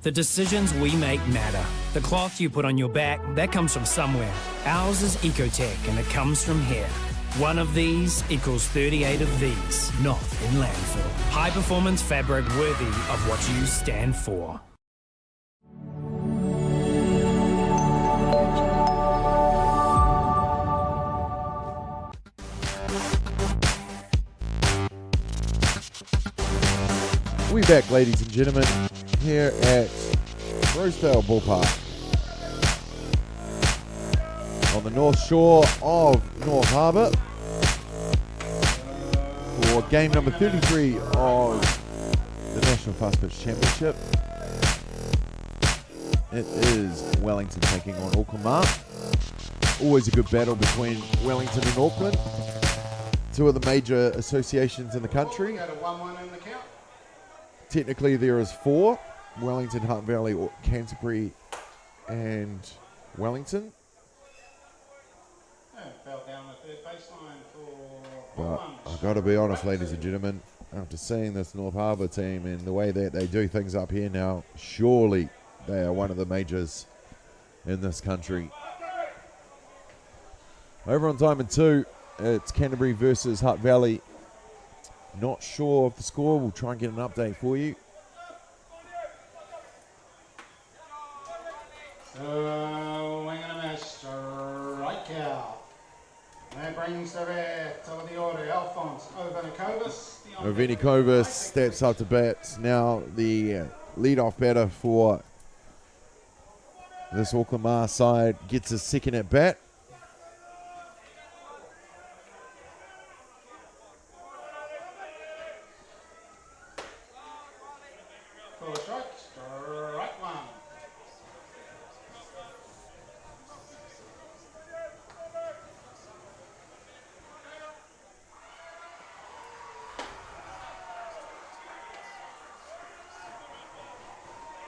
The decisions we make matter. The cloth you put on your back, that comes from somewhere. Ours is Ecotech, and it comes from here. One of these equals 38 of these, not in landfill. High performance fabric worthy of what you stand for. We're back, ladies and gentlemen, here at Rosedale Ballpark on the north shore of North Harbour for game number 33 of the National Fast Pitch Championship. It is Wellington taking on Auckland Mā. Always a good battle between Wellington and Auckland, 2 of the major associations in the country. Go to 1-1 in the count. Technically there is 4, Wellington, Hutt Valley, Canterbury and Wellington. Fell down the third baseline for But I've got to be honest, ladies and gentlemen, after seeing this North Harbour team and the way that they do things up here now, surely they are one of the majors in this country. Over on Diamond 2, it's Canterbury versus Hutt Valley. Not sure of the score. We'll try and get an update for you. So, wing and a miss, strikeout. That brings the bat to the order. Alphonse Ovenikovas. Ovenikovas steps up to bat. Now the leadoff batter for this Auckland Mā side gets his second at bat. Full strike, strike one.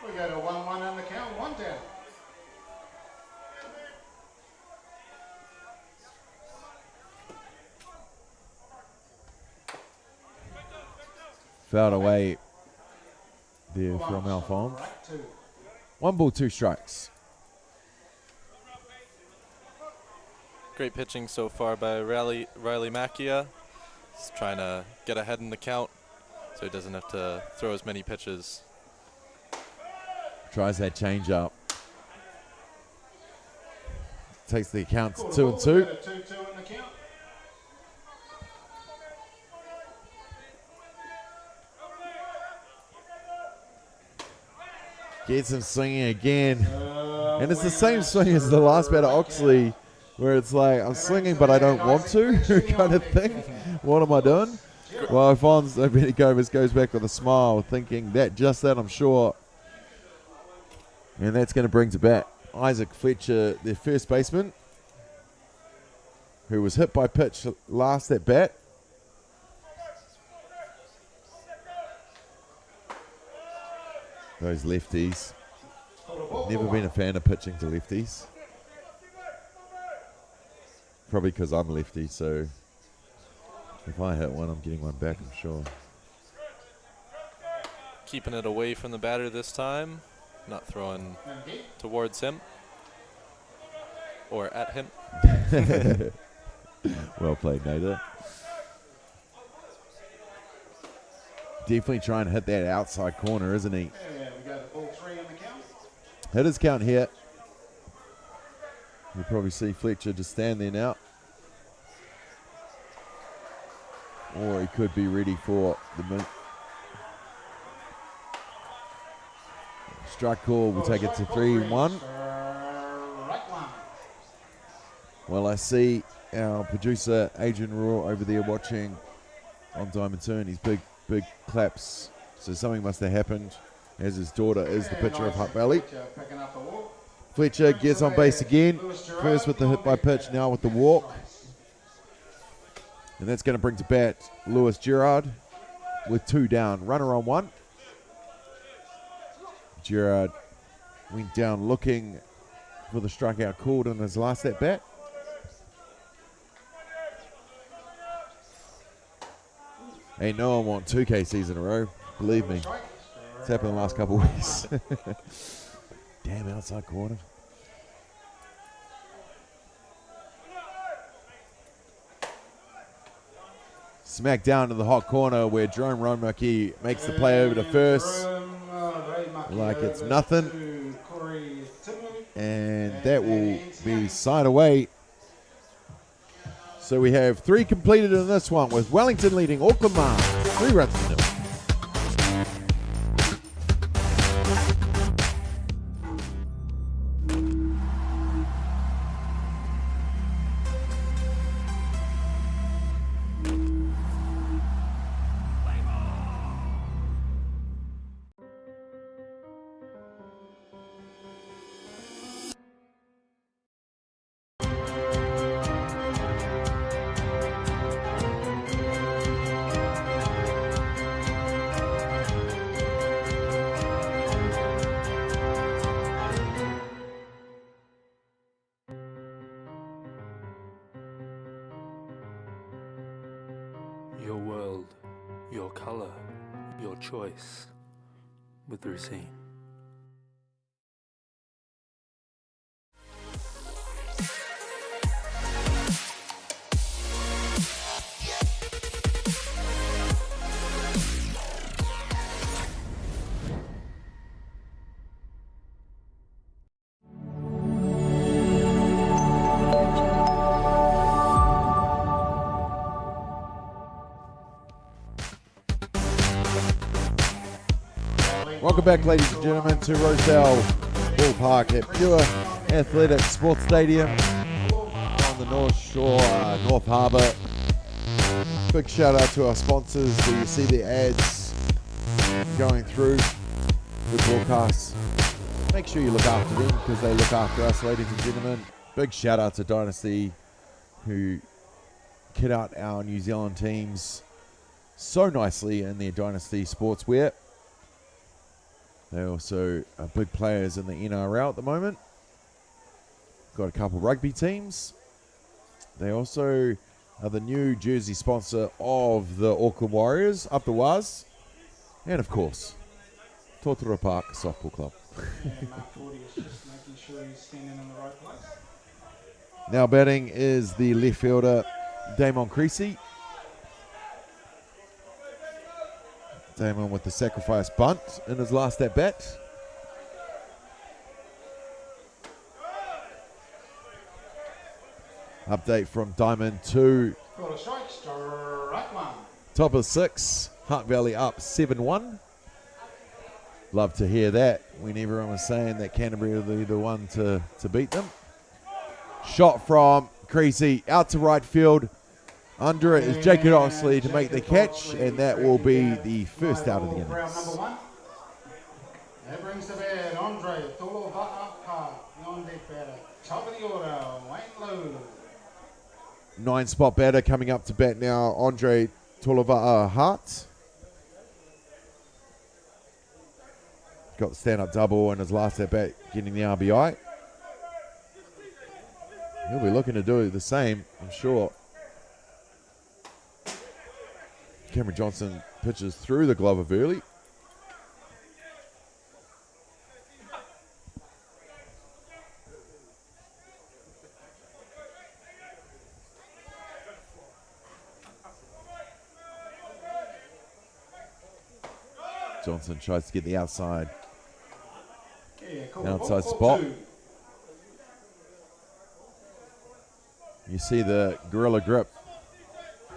We go to 1-1 in the count, one down. Fouled away there from Alphonse. 1 ball, 2 strikes. Great pitching so far by Riley Macchia. He's trying to get ahead in the count so he doesn't have to throw as many pitches. Tries that change up. Takes the count to 2-2. 2-2 in the count. Gets him swinging again. And it's the same swing as the last batter, Oxley, where it's like, I'm swinging but I don't want to kind of thing. What am I doing? Well, Alphonse Ovenikovas goes back with a smile, thinking that I'm sure. And that's going to bring to bat Isaac Fletcher, their first baseman, who was hit by pitch last at bat. Those lefties. Never been a fan of pitching to lefties. Probably because I'm lefty, so if I hit one, I'm getting one back, I'm sure. Keeping it away from the batter this time. Not throwing towards him or at him. Well played, Nader. Definitely trying to hit that outside corner, isn't he? Yeah, we go to ball 3 in the count. Hit his count here. You'll probably see Fletcher just stand there now. Or he could be ready for the mid. Strike call, we'll take it to 3-1. Well, I see our producer, Adrian Raw, over there watching on Diamond Turn. He's big claps. So something must have happened, as his daughter is the pitcher of Hutt Valley. Fletcher gets on base again. First with the hit by pitch, now with the walk. And that's going to bring to bat Lewis Gerard with 2 down. Runner on 1. Gerard went down looking for the strikeout called in his last at bat. Ain't no one want 2 KCs in a row. Believe me. It's happened the last couple of weeks. Damn, outside corner. Smack down to the hot corner where Jerome Romaki makes the play over to first. Like it's nothing. And that will be side away. So we have 3 completed in this one, with Wellington leading Auckland Mā 3 runs to 0. Your world, your color, your choice with Racine. Welcome back, ladies and gentlemen, to Rosedale Ballpark at Pure Athletic Sports Stadium on the North Shore, North Harbour. Big shout out to our sponsors. Do you see the ads going through the broadcasts? Make sure you look after them because they look after us, ladies and gentlemen. Big shout out to Dynasty, who kit out our New Zealand teams so nicely in their Dynasty sportswear. They also are big players in the NRL at the moment. Got a couple rugby teams. They also are the new jersey sponsor of the Auckland Warriors, up the Waz. And of course, Totoro Park Softball Club. Now batting is the left fielder, Damon Creasy. Damon with the sacrifice bunt in his last at bat. Update from Diamond 2. Top of 6. Hunt Valley up 7-1. Love to hear that when everyone was saying that Canterbury would be the one to beat them. Shot from Creasy out to right field. Under it is Jacob Oxley to make the catch, and that will be the first out of the innings. That brings the bed, Andre Tolova'apa, top of the order, Wayne Lowe. 9-spot batter coming up to bat now, Andre Tolova'apa. Got the stand-up double in his last at bat, getting the RBI. He'll be looking to do the same, I'm sure. Cameron Johnson pitches through the glove of early. Johnson tries to get the outside spot. You see the gorilla grip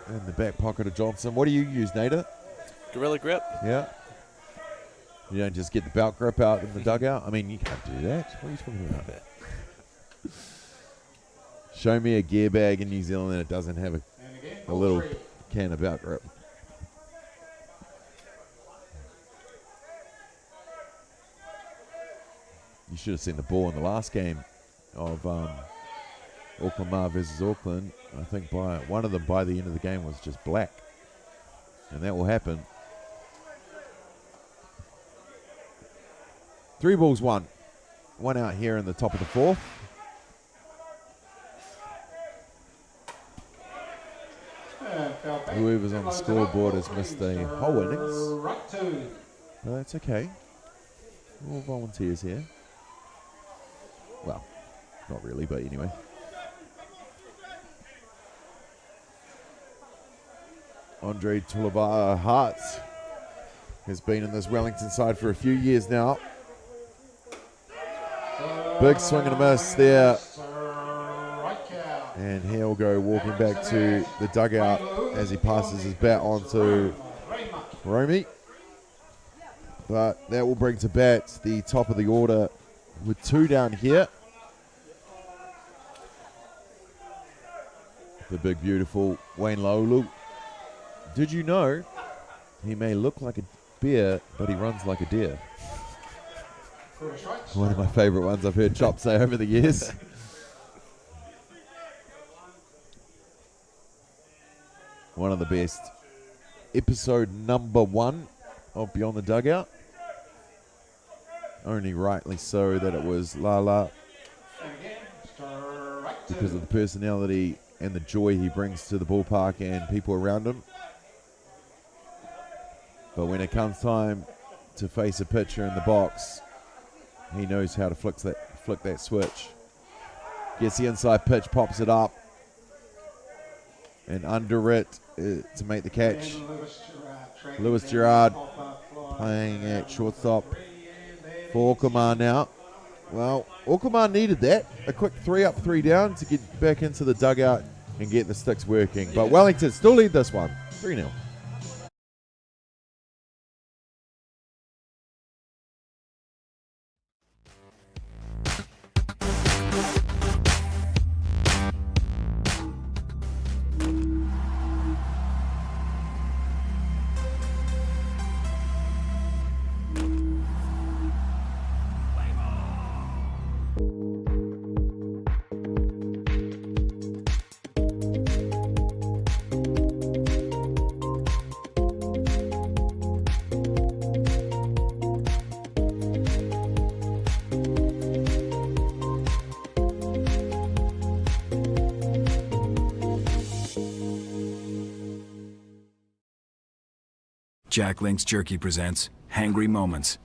in the back pocket of Johnson. What do you use, Nader? Gorilla grip. Yeah. You don't just get the belt grip out in the dugout? I mean, you can't do that. What are you talking about? Show me a gear bag in New Zealand that doesn't have a little can of belt grip. You should have seen the ball in the last game of Auckland Mā versus Auckland. I think one of them by the end of the game was just black. And that will happen. 3 balls, 1. 1 out here in the top of the 4th. Whoever's on the scoreboard has missed a whole innings. But that's okay. All volunteers here. Well, not really, but anyway. Andre Tolova'apa has been in this Wellington side for a few years now. Big swing and a miss there. And he'll go walking back to the dugout as he passes his bat on to Romy. But that will bring to bat the top of the order with 2 down here. The big, beautiful Wayne Lolu. Did you know he may look like a bear, but he runs like a deer? One of my favourite ones I've heard Chop say over the years. One of the best. Episode number 1 of Beyond the Dugout. Only rightly so that it was Lala, because of the personality and the joy he brings to the ballpark and people around him. But when it comes time to face a pitcher in the box, he knows how to flick that switch. Gets the inside pitch, pops it up, and under it to make the catch. Lewis Gerard playing at shortstop for Auckland Mā now. Well, Auckland Mā needed that. A quick 3 up, 3 down to get back into the dugout and get the sticks working. But Wellington still lead this one, 3-0. Jack Link's Jerky presents Hangry Moments.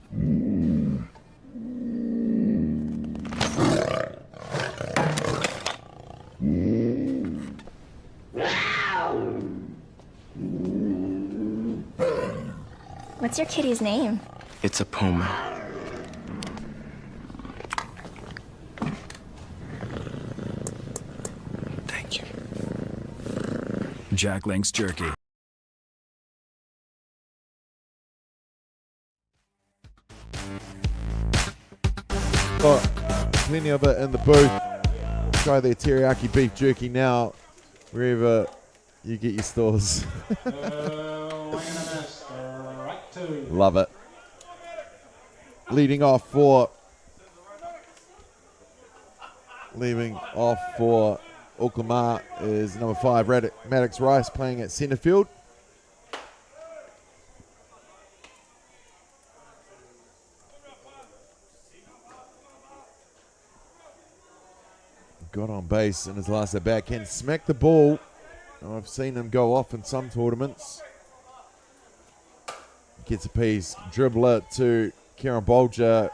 What's your kitty's name? It's a puma. Thank you. Jack Link's Jerky. Got plenty of it in the booth. Try their teriyaki beef jerky now, wherever you get your stores. Love it. Leading off for Auckland Mā is number 5, Maddox Rice, playing at centre field. Got on base in his last at bat. Can smack the ball. I've seen him go off in some tournaments. Gets a piece, dribble it to Kieran Bolger,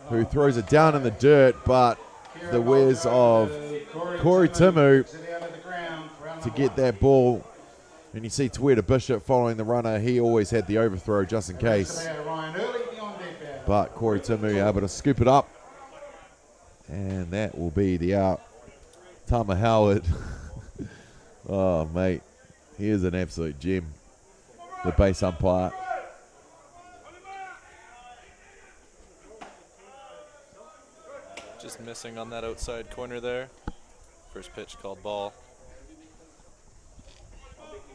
who throws it down in the dirt, but the wares of Corey Timu to get that ball. And you see Tueta Bishop following the runner. He always had the overthrow just in case. But Corey Timu able to scoop it up. And that will be the out. Tama Howard. Oh, mate. He is an absolute gem. The base umpire. Just missing on that outside corner there. First pitch called ball.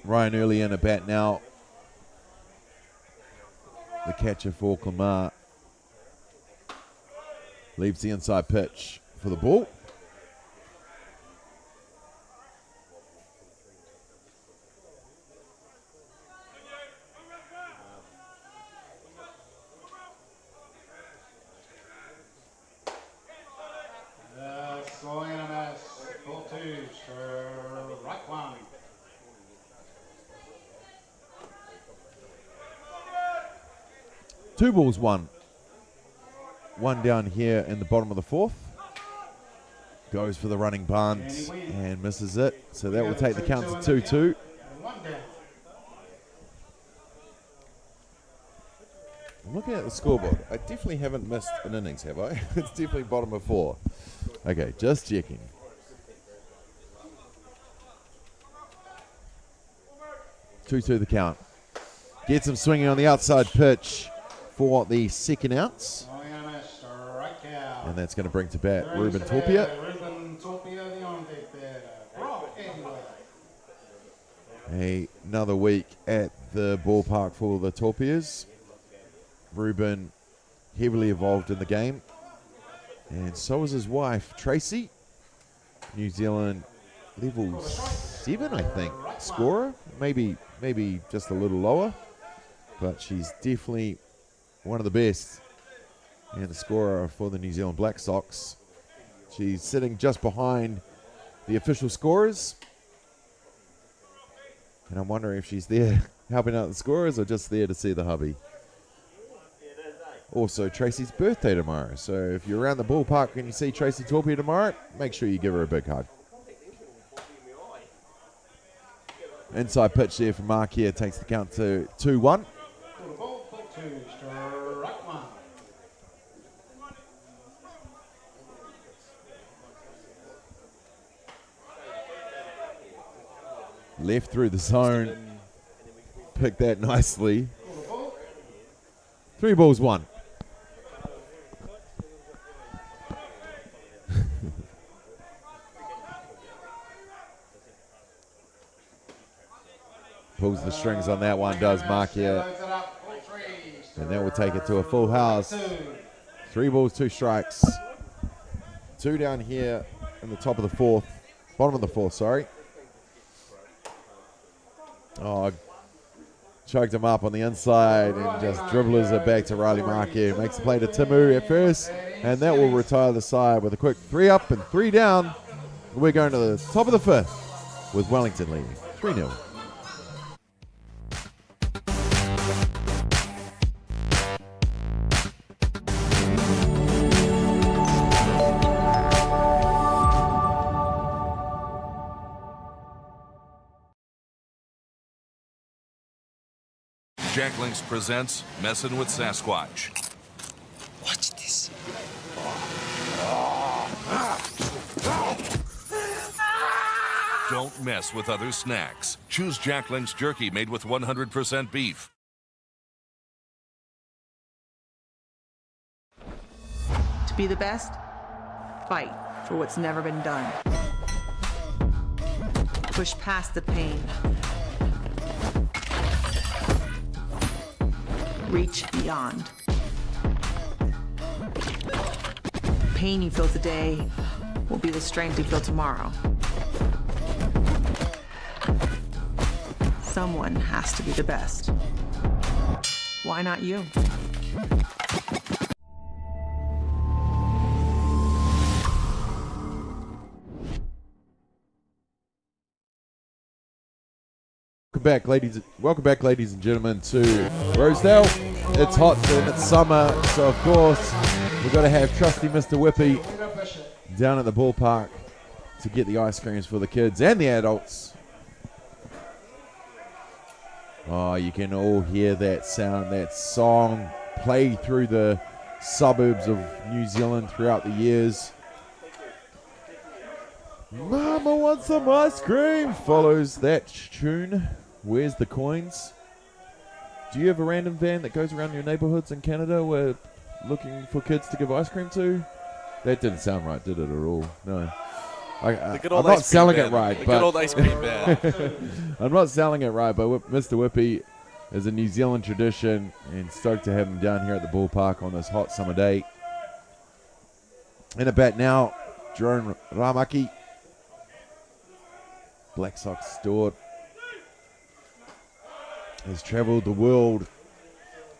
Ryan Early in a bat now. The catcher for Auckland Mā. Leaves the inside pitch for the ball. Swing and a miss. Ball 2, strike 1. Two balls, one. One down here in the bottom of the 4th. Goes for the running bunt and misses it. So that will take the count to 2-2. I'm looking at the scoreboard. I definitely haven't missed an innings, have I? It's definitely bottom of 4. Okay, just checking. Two the count. Gets him swinging on the outside pitch for the second outs. And that's going to bring to bat Ruben Torpia. Another week at the ballpark for the Torpias. Ruben heavily involved in the game. And so is his wife, Tracy. New Zealand level 7, I think, scorer. Maybe just a little lower. But she's definitely one of the best. And the scorer for the New Zealand Black Sox. She's sitting just behind the official scorers. And I'm wondering if she's there helping out the scorers or just there to see the hubby. Also, Tracy's birthday tomorrow. So if you're around the ballpark and you see Tracy Torpia tomorrow, make sure you give her a big hug. Inside pitch there from Mark here takes the count to 2-1. Left through the zone. Picked that nicely. 3 balls, 1. Pulls the strings on that one, does Mark here. And that will take it to a full house. 3 balls, 2 strikes. 2 down here in the top of the 4th. Bottom of the 4th, sorry. Oh, choked him up on the inside and just dribbles it back to Riley Markey. Makes the play to Timu at first, and that will retire the side with a quick 3 up and 3 down. We're going to the top of the 5th with Wellington leading 3-0. Jack Links presents Messin' with Sasquatch. Watch this. Don't mess with other snacks. Choose Jack Links jerky made with 100% beef. To be the best, fight for what's never been done. Push past the pain. Reach beyond. Pain you feel today will be the strength you feel tomorrow. Someone has to be the best. Why not you? Welcome back, ladies and gentlemen, to Rosedale. It's hot and it's summer, so of course we've got to have trusty Mr. Whippy down at the ballpark to get the ice creams for the kids and the adults. Oh, you can all hear that sound, that song play through the suburbs of New Zealand throughout the years. Mama wants some ice cream follows that tune. Where's the coins? Do you have a random van that goes around your neighborhoods in Canada where looking for kids to give ice cream to? That didn't sound right, did it at all? No. I'm not selling it right, the but good old ice cream van. I'm not selling it right, but Mr. Whippy is a New Zealand tradition, and stoked to have him down here at the ballpark on this hot summer day. In a bat now, Jerome Ramaki, Black Sox steward, has travelled the world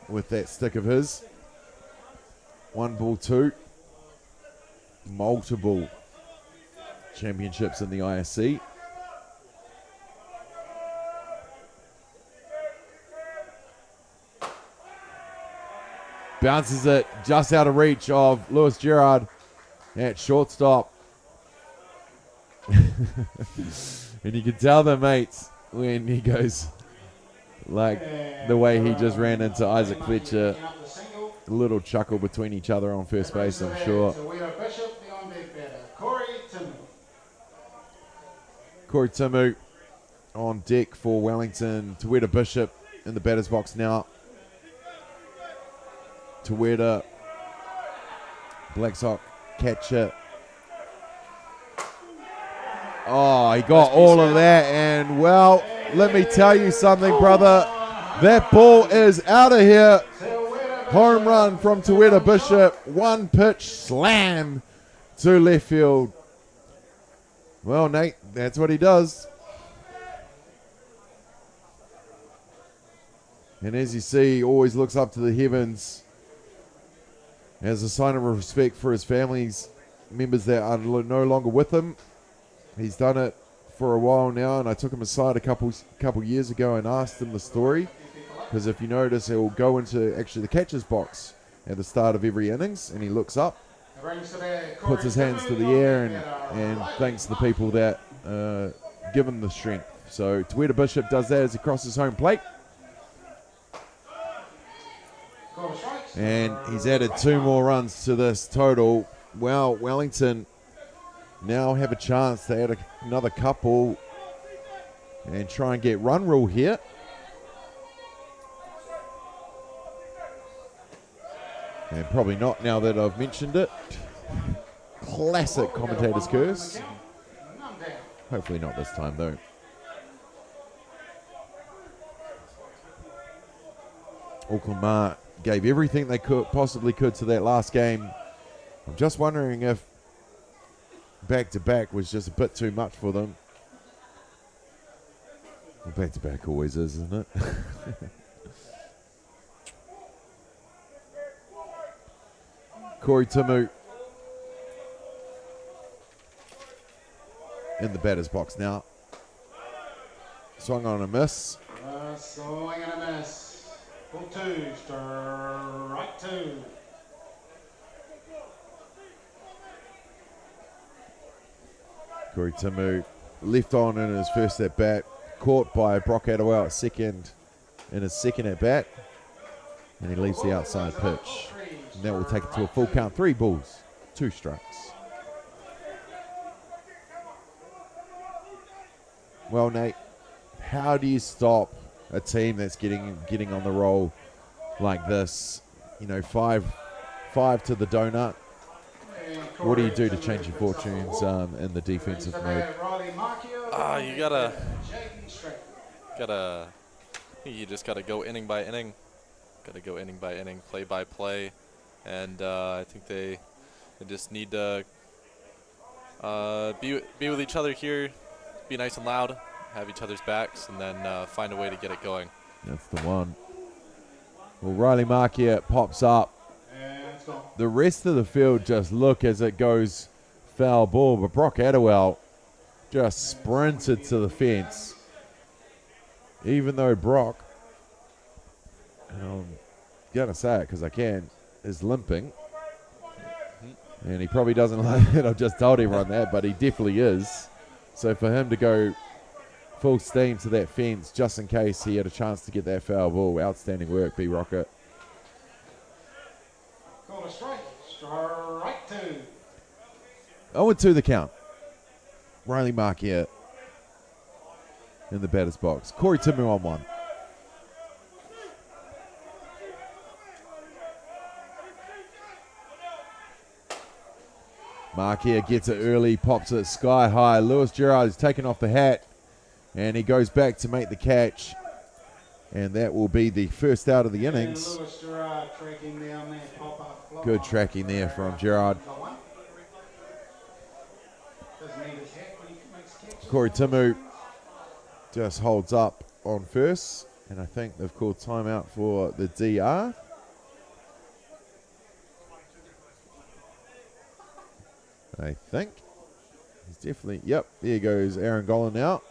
with that stick of his. 1-2, multiple championships in the ISC. Bounces it just out of reach of Lewis Gerard at shortstop. And you can tell the mates when he goes like the way he just ran into Isaac Fletcher. A little chuckle between each other on first base, I'm sure. Corey Timu on deck for Wellington. Taweda Bishop in the batter's box now. Taweda, Black Sox catcher. Oh, he got all of that, and well, let me tell you something, brother. That ball is out of here. Home run from Taweda Bishop. One pitch slam to left field. Well, Nate, that's what he does. And as you see, he always looks up to the heavens as a sign of respect for his family's members that are no longer with him. He's done it for a while now, and I took him aside a couple years ago and asked him the story, because if you notice, he'll go into actually the catcher's box at the start of every innings, and he looks up, puts his hands to the air, and thanks the people that give him the strength. So Taweda Bishop does that as he crosses home plate. And he's added 2 more runs to this total. Well, Wellington now have a chance to add another couple and try and get run rule here. And probably not now that I've mentioned it. Classic commentator's curse. Hopefully not this time though. Auckland Mā gave everything they possibly could to that last game. I'm just wondering if back-to-back was just a bit too much for them. Well, back-to-back always is, isn't it? Corey Timu in the batter's box now. Swung on a miss. Swing and a miss. Ball 2, strike 2. Corey Timu left on in his first at bat, caught by Brock Attawell at second. in his second at bat. And he leaves the outside pitch. And that will take it to a full count. 3 balls, 2 strikes. Well, Nate, how do you stop a team that's getting on the roll like this? You know, five to the donut. What do you do to change your fortunes in the defensive mode? You just gotta go inning by inning. Gotta go inning by inning, play by play, and I think they just need to be with each other here, be nice and loud, have each other's backs, and then find a way to get it going. That's the one. Well, Riley Markia pops up. The rest of the field just look as it goes foul ball, but Brock Attawell just sprinted to the fence. Even though Brock, and I'm going to say it because I can, is limping. And he probably doesn't like it. I've just told everyone that, but he definitely is. So for him to go full steam to that fence just in case he had a chance to get that foul ball, outstanding work, B Rocket. Call a strike. Strike 2. 0-2 the count. Riley Markia in the batter's box. Corey Timu on 1. Markia gets it early, pops it sky high. Lewis Gerard is taken off the hat, and he goes back to make the catch. And that will be the first out of the innings. Good tracking there from Gerard. Corey Timu just holds up on first, and I think they've called timeout for the DR. I think. He's definitely, yep, there goes Aaron Golan now.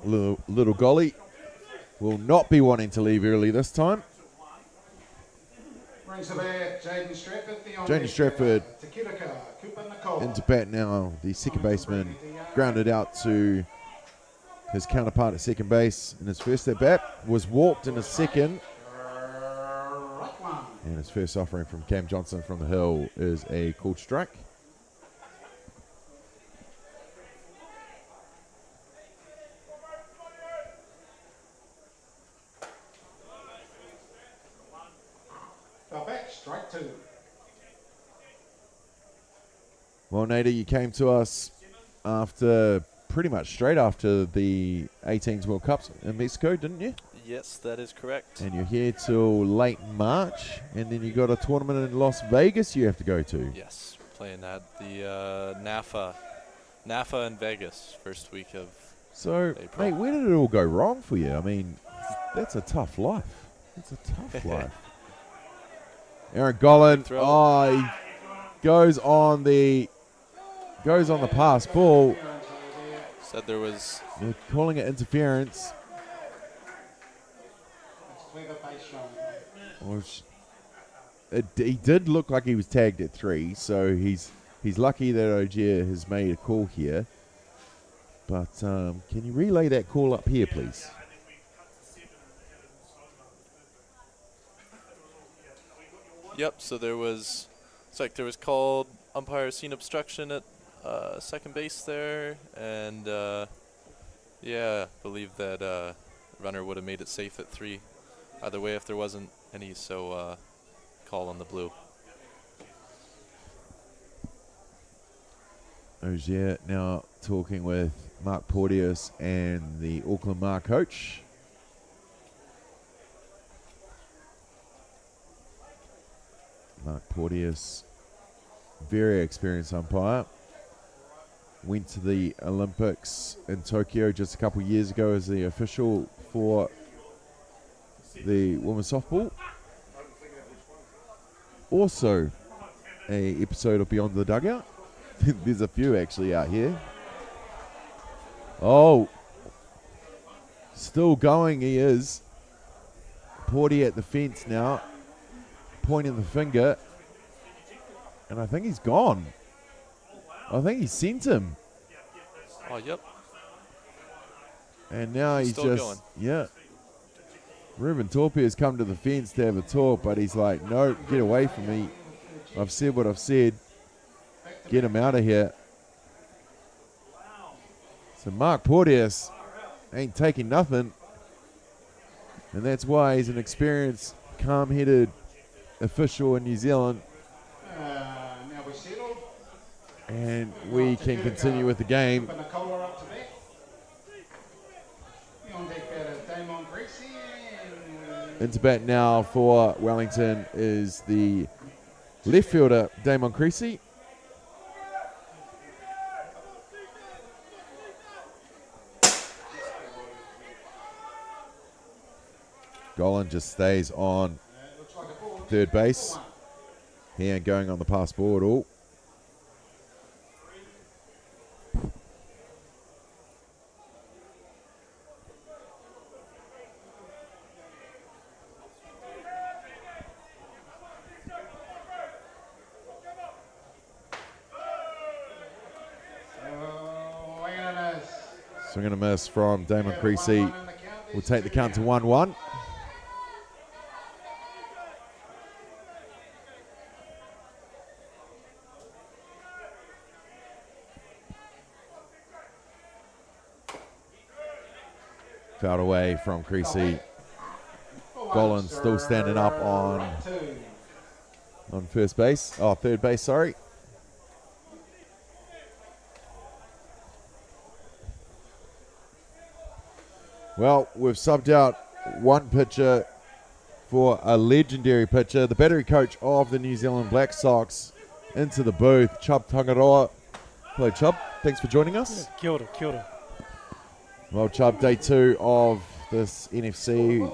Little Golly will not be wanting to leave early this time. Brings the bat, Jaden Stratford. Jaden Stratford into bat now. The second baseman grounded out to his counterpart at second base in his first at bat. Was walked in his second. And his first offering from Cam Johnson from the hill is a called strike. Strike 2. Well, Nader, you came to us after pretty much straight after the 18s World Cups in Mexico, didn't you? Yes, that is correct. And you're here till late March, and then you got a tournament in Las Vegas you have to go to. Yes, playing at the NAFA in Vegas, first week of So, April. mate, where did it all go wrong for you? I mean, that's a tough life. It's a tough life. Aaron Golan, he goes on the pass ball. Said there was. They're calling it interference. He did look like he was tagged at 3, so he's lucky that Ogier has made a call here. But can you relay that call up here, please? Yep. So there was called umpire scene obstruction at second base there, and I believe that runner would have made it safe at 3. Either way, if there wasn't any, so call on the blue. Ogier now talking with Mark Porteous and the Auckland Mā coach. Mark Porteous, very experienced umpire. Went to the Olympics in Tokyo just a couple years ago as the official for the women's softball. Also, a episode of Beyond the Dugout. There's a few actually out here. Oh, still going he is. Porty at the fence now, pointing the finger. And I think he's gone. I think he sent him. Oh, yep. And now he's Still just, going. yeah. Ruben Torpe has come to the fence to have a talk, but he's like, no, get away from me. I've said what I've said. Get him out of here. So Mark Porteous ain't taking nothing. And that's why he's an experienced, calm-headed official in New Zealand. Now we settled. And we can continue with the game. Open the collar up to bat. On deck batter Damon Greasy. Into bat now for Wellington is the left fielder, Damon Creasy. Golan just stays on third base. He ain't going on the pass ball at all. Swing and a miss from Damon Creasy. We'll take the count to 1-1. Fouled away from Creasy. Golan still standing up on first base. Oh, third base, sorry. Well, we've subbed out one pitcher for a legendary pitcher, the battery coach of the New Zealand Black Sox, into the booth, Chubb Tangaroa. Hello, Chubb. Thanks for joining us. Yeah, kia ora, kia ora. Well, Chubb, day 2 of this NFC.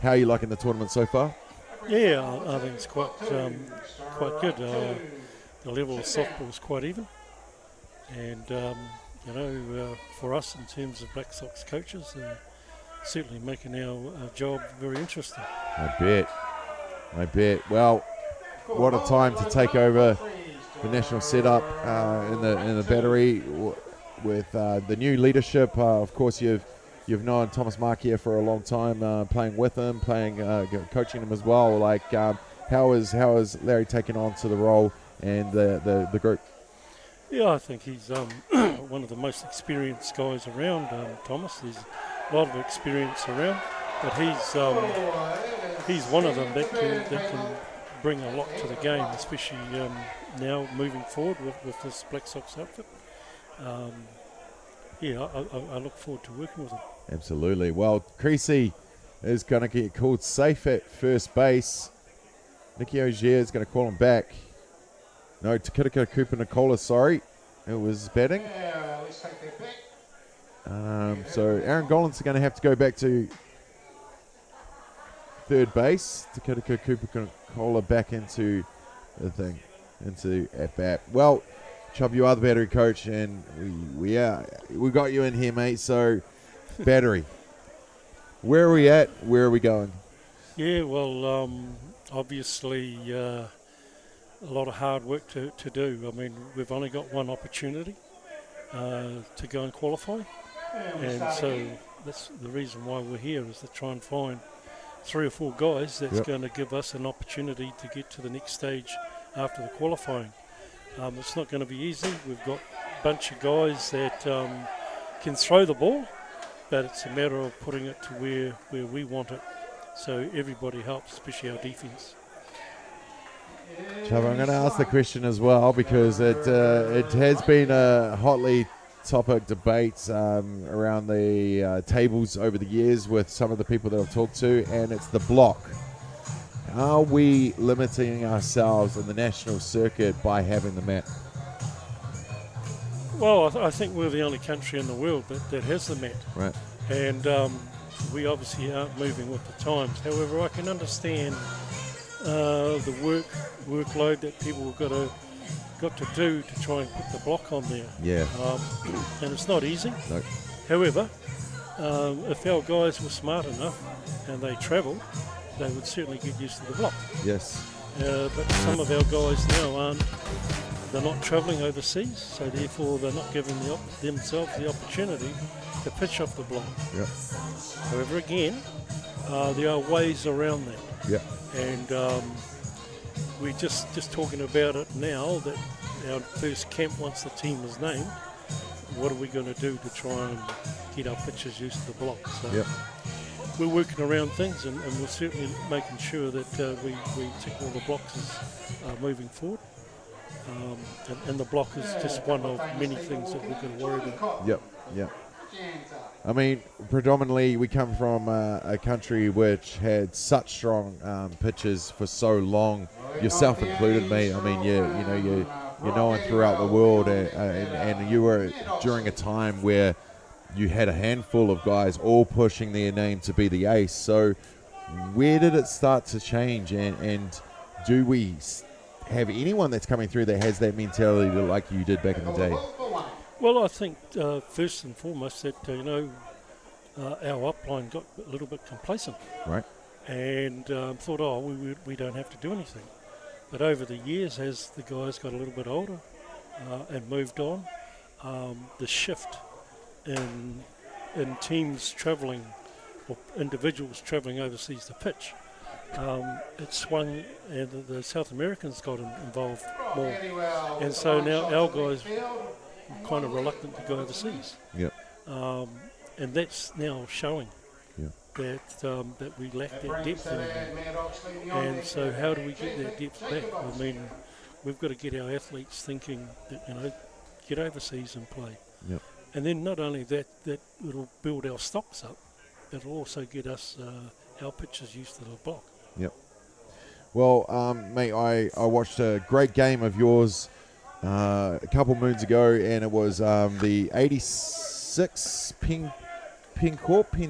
How are you liking the tournament so far? Yeah, I think it's quite good. The level of softball is quite even. And, for us in terms of Black Sox coaches, certainly making our job very interesting. I bet. Well, what a time to take over the national setup in the battery with the new leadership. Of course, you've known Thomas Markia for a long time, playing with him, coaching him as well. Like, how is Larry taking on to the role and the group? Yeah, I think he's one of the most experienced guys around. Thomas, there's a lot of experience around, but he's one of them that can bring a lot to the game, especially now moving forward with this Black Sox outfit. I look forward to working with him. Absolutely. Well, Creasy is going to get called safe at first base. Nicky Ogier is going to call him back. No, Takitaka Cooper Nicola, sorry. It was batting. Yeah, let's take that back. So Aaron Golan's going to have to go back to third base. Takitaka Cooper Nicola back into the thing, into at bat. Well, Chubb, you are the battery coach, and we got you in here, mate. So, battery, where are we at? Where are we going? Yeah, well, obviously a lot of hard work to do. I mean, we've only got one opportunity to go and qualify, and so that's the reason why we're here, is to try and find 3 or 4 guys that's going to give us an opportunity to get to the next stage after the qualifying. It's not going to be easy. We've got a bunch of guys that can throw the ball, but it's a matter of putting it to where we want it. So everybody helps, especially our defense. Chubb, I'm going to ask the question as well, because it has been a hotly topic debate around the tables over the years with some of the people that I've talked to, and it's the block. Are we limiting ourselves in the national circuit by having the mat? Well, I think we're the only country in the world that has the mat. Right. And we obviously aren't moving with the times. However, I can understand the workload that people have got to do to try and put the block on there. Yeah. And it's not easy. No. However, if our guys were smart enough and they travelled, they would certainly get used to the block. Yes. But some of our guys now aren't they're not travelling overseas, so therefore they're not giving themselves the opportunity to pitch off the block. Yep. However, again, there are ways around that. Yep. And we're just talking about it now that our first camp, once the team is named, what are we going to do to try and get our pitchers used to the block? So Yep. we're working around things, and we're certainly making sure that we tick all the boxes moving forward. And the block is just one of many things that we're going to worry about. Yep. Yep. I mean, predominantly we come from a country which had such strong pitchers for so long, yourself included, mate. I mean, you're known throughout the world, and you were during a time where you had a handful of guys all pushing their name to be the ace. So where did it start to change, and do we have anyone that's coming through that has that mentality like you did back in the day? Well, I think first and foremost that our upline got a little bit complacent, right? And thought, we don't have to do anything. But over the years, as the guys got a little bit older and moved on, the shift in teams travelling or individuals travelling overseas to pitch, it swung, and the South Americans got involved more, and so now our guys are kind of reluctant to go overseas. Yep. And that's now showing. Yeah. That we lack that depth anymore. And so how do we get that depth back? I mean, we've got to get our athletes thinking that, get overseas and play. Yep. And then not only that it'll build our stocks up, it'll also get us our pitchers used to the block. Yep. Well, mate, I watched a great game of yours a couple moons ago, and it was the 86 Penn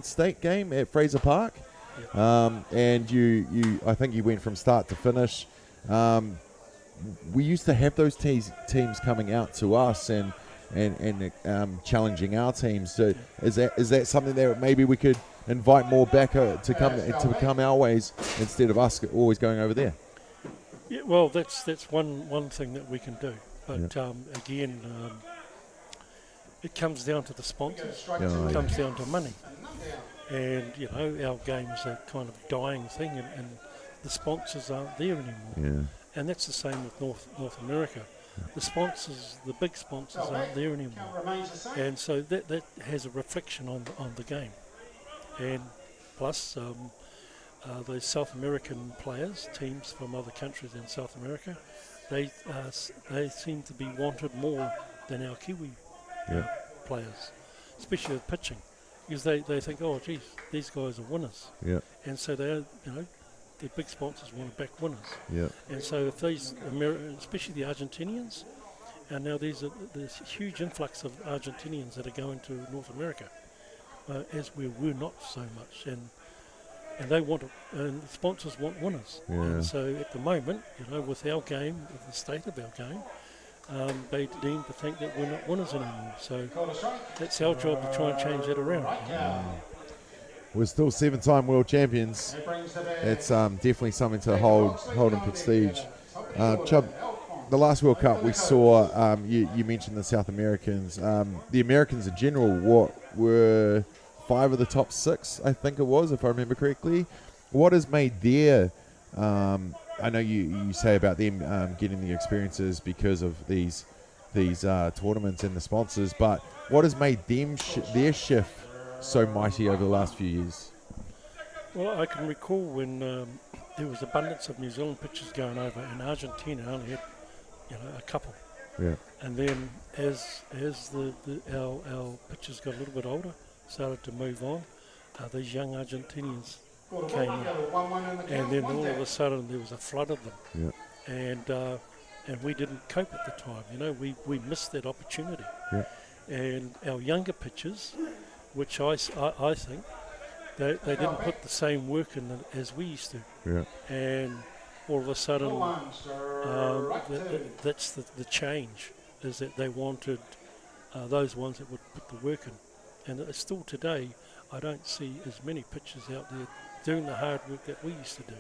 State game at Fraser Park. Yep. And you I think you went from start to finish. We used to have those teams coming out to us and challenging our teams. So is that something that maybe we could invite more back to come our ways instead of us always going over there? Yeah, well, that's one thing that we can do. But again, it comes down to the sponsors. It comes down to money. And, our game's a kind of dying thing, and the sponsors aren't there anymore. Yeah. And that's the same with North America. The sponsors, the big sponsors, aren't there anymore. And so that has a reflection on the game. And plus, the South American players, teams from other countries in South America, they seem to be wanted more than our Kiwi players, especially with pitching, because they think, oh, geez, these guys are winners. Yeah. And so they, the big sponsors want to back winners. Yeah. And so if these especially the Argentinians, and now there's huge influx of Argentinians that are going to North America, as we're not so much, and they want to, and the sponsors want winners. Yeah. And so at the moment, with our game, with the state of our game, they deem to think that we're not winners anymore. So that's our job to try and change that around. We're still 7-time world champions. It's definitely something to hold in prestige. Chubb, the last World Cup we saw, you mentioned the South Americans. The Americans in general, what were 5 of the top 6, I think it was, if I remember correctly. What has made their, I know you say about them getting the experiences because of these tournaments and the sponsors, but what has made them their shift so mighty over the last few years? Well, I can recall when there was abundance of New Zealand pitchers going over, and Argentina only had, a couple. Yeah. And then as our pitchers got a little bit older, started to move on, these young Argentinians came in, and then all of a sudden there was a flood of them. Yeah. And we didn't cope at the time. We missed that opportunity. Yeah. And our younger pitchers, which I think they didn't put the same work in as we used to. Yeah. And all of a sudden, that's the change, is that they wanted those ones that would put the work in. And still today, I don't see as many pitchers out there doing the hard work that we used to do.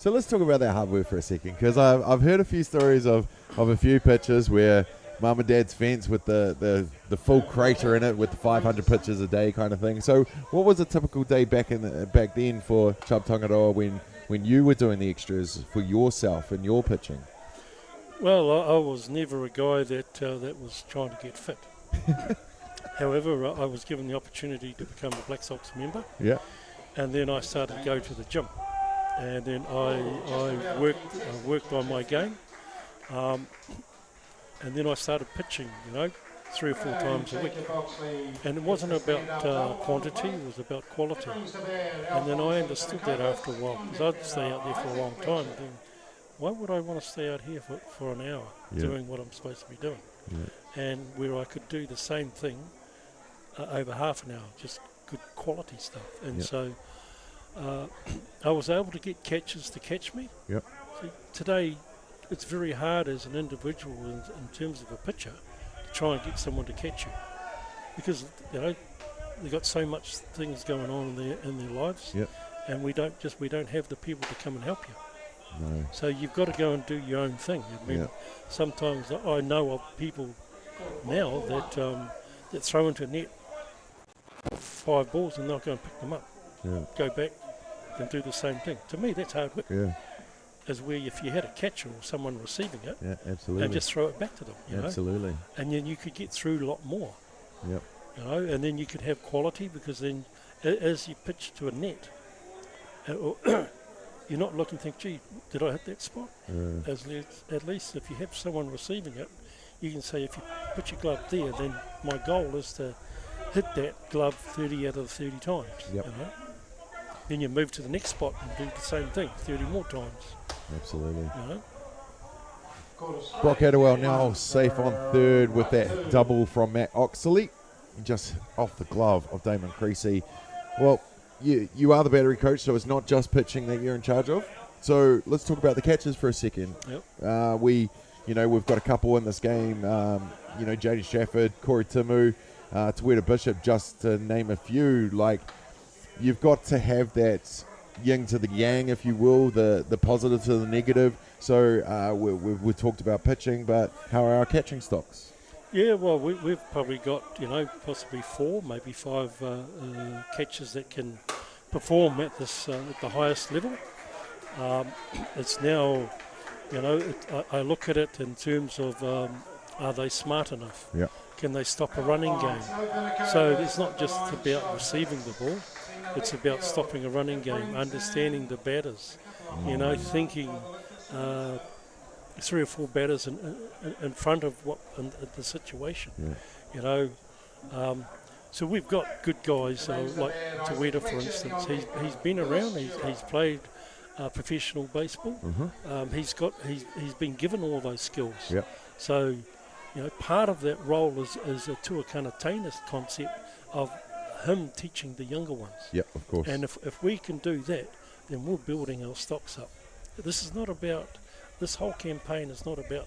So let's talk about that hard work for a second, because I've heard a few stories of a few pitches where mum and dad's fence with the full crater in it with the 500 pitches a day kind of thing. So what was a typical day back then for Chub Tongaroa when you were doing the extras for yourself and your pitching? Well, I was never a guy that was trying to get fit. However, I was given the opportunity to become a Black Sox member. Yeah. And then I started to go to the gym. And then I worked on my game. And then I started pitching, 3 or 4 times a week. And it wasn't about quantity, it was about quality. And then I understood that after a while, because I'd stay out there for a long time. And then, why would I want to stay out here for an hour doing what I'm supposed to be doing? Yeah. And where I could do the same thing over half an hour, just good quality stuff. And so I was able to get catchers to catch me. Yep. See, today, it's very hard as an individual in terms of a pitcher to try and get someone to catch you, because they've got so much things going on in their lives, and we don't have the people to come and help you. No. So you've got to go and do your own thing. I mean, sometimes I know of people now that throw into a net 5 balls and they'll go and pick them up, go back and do the same thing. To me, that's hard work. Yeah. As where if you had a catcher or someone receiving it, absolutely, and just throw it back to them, absolutely, and then you could get through a lot more. Yep. And then you could have quality, because then as you pitch to a net, you're not looking to think, gee, did I hit that spot? At least if you have someone receiving it, you can say, if you put your glove there, then my goal is to hit that glove 30 out of 30 times. Yep. Then you move to the next spot and do the same thing 30 more times. Absolutely. Brock Adderwell now safe on third with that double from Matt Oxley, just off the glove of Damon Creasy. Well, you are the battery coach, so it's not just pitching that you're in charge of. So let's talk about the catches for a second. Yep. We've got a couple in this game. Jaden Stafford, Corey Timu, Taweta Bishop, just to name a few. Like, you've got to have that yin to the yang, if you will, the positive to the negative. So we've talked about pitching, but how are our catching stocks? Yeah, well, we've probably got, possibly 4, maybe 5 catchers that can perform at this at the highest level. It's now, I look at it in terms of are they smart enough? Yeah. Can they stop a running game? So it's not just about receiving the ball. It's about stopping a running game, understanding the batters, thinking 3 or 4 batters in front of the situation. Yeah. So we've got good guys like Taweta, for instance. He's been around. He's played professional baseball. Mm-hmm. He's been given all those skills. Yep. So part of that role is a Tua Kanatainus concept of him teaching the younger ones. Yep, of course. And if we can do that, then we're building our stocks up. This whole campaign is not about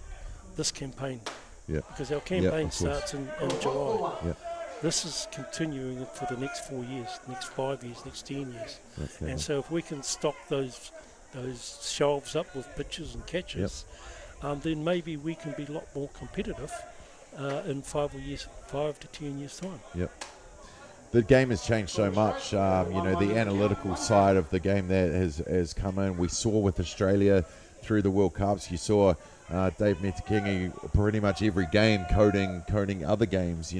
this campaign. Yeah. Because our campaign starts in July. Yeah. This is continuing for the next 4 years, next 5 years, next 10 years. And so if we can stock those shelves up with pitches and catches, then maybe we can be a lot more competitive in 5 to 10 years' time. Yep. The game has changed so much. The analytical side of the game that has come in. We saw with Australia through the World Cups. You saw Dave Metakingi pretty much every game coding other games.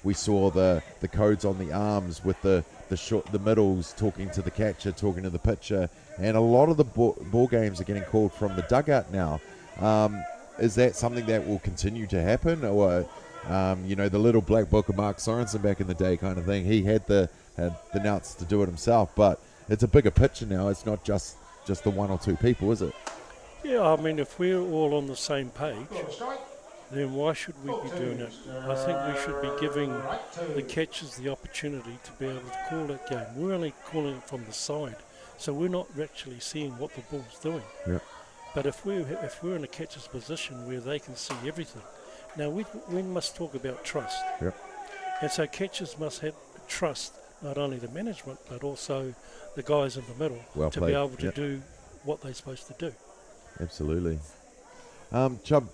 We saw the codes on the arms with the middles, talking to the catcher, talking to the pitcher, and a lot of the ball games are getting called from the dugout now. Is that something that will continue to happen, or the little black book of Mark Sorensen back in the day kind of thing? He had the notes to do it himself, but it's a bigger picture now. It's not just the 1 or 2 people, is it? Yeah, I mean, if we're all on the same page, then why should we be doing it? I think we should be giving the catchers the opportunity to be able to call that game. We're only calling it from the side, so we're not actually seeing what the ball's doing. Yeah. But if we're in a catcher's position where they can see everything, now we must talk about trust. Yep. And so catchers must have trust, not only the management, but also the guys in the middle, to be able to do what they're supposed to do. Absolutely. Chubb,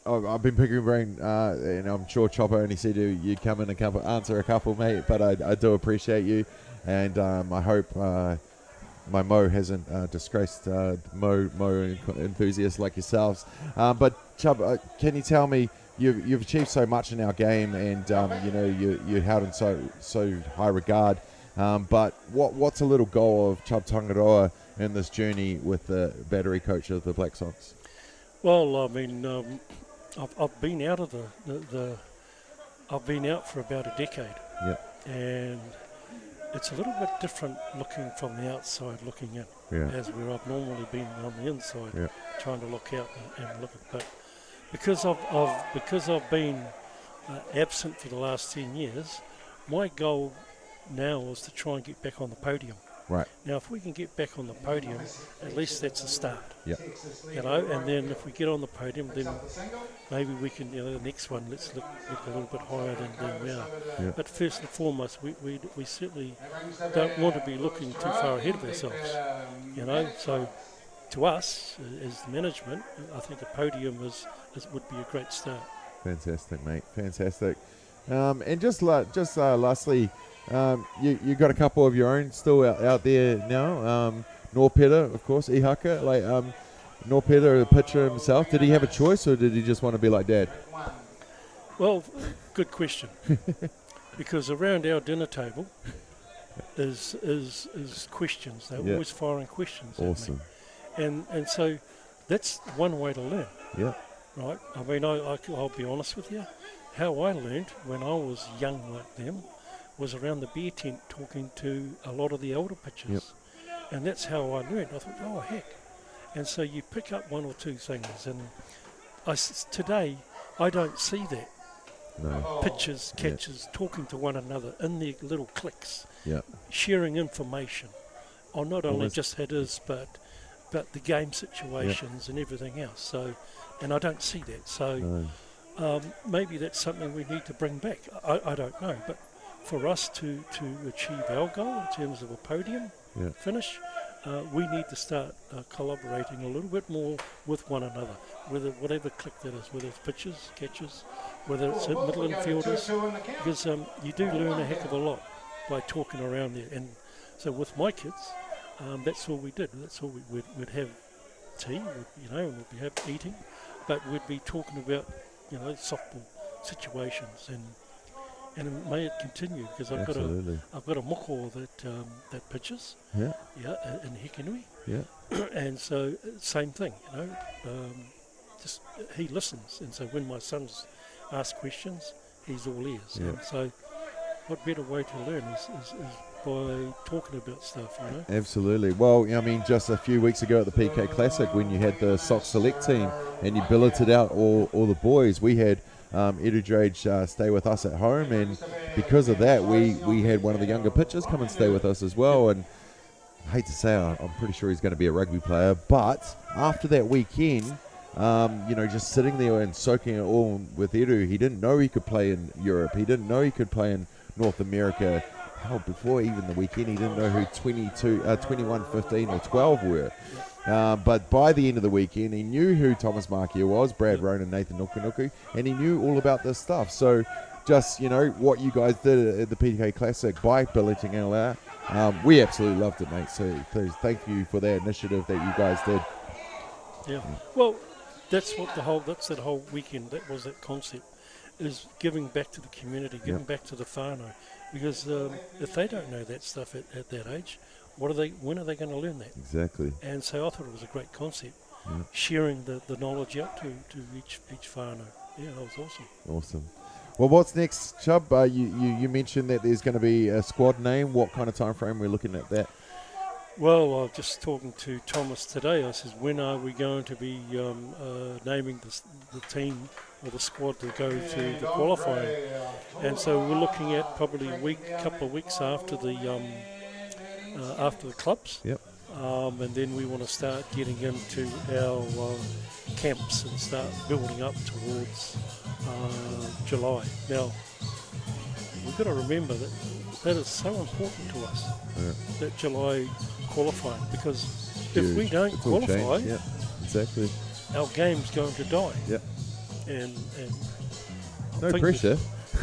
I've been picking your brain, and I'm sure Chopper only said you'd come in and answer a couple, mate, but I do appreciate you, and I hope my Mo hasn't disgraced Mo enthusiasts like yourselves. But Chubb, can you tell me, you've achieved so much in our game, and you're held in so high regard. But what's a little goal of Chubb Tongaroa in this journey with the battery coach of the Black Sox? Well, I mean, I've been out of I've been out for about a decade. Yep. And it's a little bit different looking from the outside looking in, as where I've normally been on the inside, trying to look out and look at. But because I've been absent for the last 10 years, my goal now is to try and get back on the podium. Right. Now, if we can get back on the podium, at least that's a start. Yep. And then if we get on the podium, then maybe we can, the next one, let's look a little bit higher than we are. Yep. But first and foremost, we certainly don't want to be looking too far ahead of ourselves. So to us, as the management, I think a podium would be a great start. Fantastic, mate. Fantastic. And just lastly, you got a couple of your own still out there now. Norpeta, of course, Ihaka. Norpeta, the pitcher himself, did he have a choice or did he just want to be like Dad? Well, good question. Because around our dinner table is questions. They're always firing questions Awesome. at me. And so that's one way to learn. Yeah. Right? I mean, I'll be honest with you. How I learned when I was young like them was around the beer tent talking to a lot of the older pitchers. Yep. And that's how I learned. I thought, oh, heck. And so you pick up one or two things. And today, I don't see that. No. Pitchers, catchers, talking to one another in their little cliques, Yeah. sharing information on not only Almost just hitters, but the game situations and everything else. So, and I don't see that. So maybe that's something we need to bring back. I don't know. But for us to achieve our goal in terms of a podium finish, we need to start collaborating a little bit more with one another, whatever clique that is, whether it's pitchers, catchers, whether it's middle infielders, because you do learn a heck of a lot by talking around there. And so with my kids, that's all we did. That's all we'd have tea, and we'd have eating, but we'd be talking about softball situations and may it continue, because I've got a moko that pitches in Hikinui, and so same thing, just he listens, and so when my sons ask questions, he's all ears. And so what better way to learn is by talking about stuff, Absolutely. Well, I mean, just a few weeks ago at the PK Classic, when you had the Sox Select team and you billeted out all the boys, we had Edu Drage stay with us at home, and because of that, we had one of the younger pitchers come and stay with us as well. And I hate to say, I'm pretty sure he's going to be a rugby player, but after that weekend, just sitting there and soaking it all with Edu, he didn't know he could play in Europe. He didn't know he could play in North America. Hell, before even the weekend, he didn't know who 21, 15 or 12 were. But by the end of the weekend, he knew who Thomas Markia was, Brad Rowan and Nathan Nukunuku, and he knew all about this stuff. So just, what you guys did at the PK Classic by billeting it out, we absolutely loved it, mate. So please, thank you for that initiative that you guys did. Yeah. Well, that's that whole weekend, that was that concept, is giving back to the community, giving back to the whānau. Because if they don't know that stuff at that age, when are they going to learn that? Exactly. And so I thought it was a great concept, sharing the knowledge out to each whānau. Yeah, that was awesome. Awesome. Well, what's next, Chubb? You mentioned that there's going to be a squad name. What kind of time frame we're looking at that? Well, I was just talking to Thomas today. I says, when are we going to be naming the team or the squad to go to the qualifying? And so we're looking at probably a couple of weeks after the clubs. Yep. And then we want to start getting into our camps and start building up towards July. Now, we've got to remember that is so important to us, that July qualifying, because if we don't It's all changed. qualify, Yeah, exactly. our game's going to die. Yep. And I No think pressure.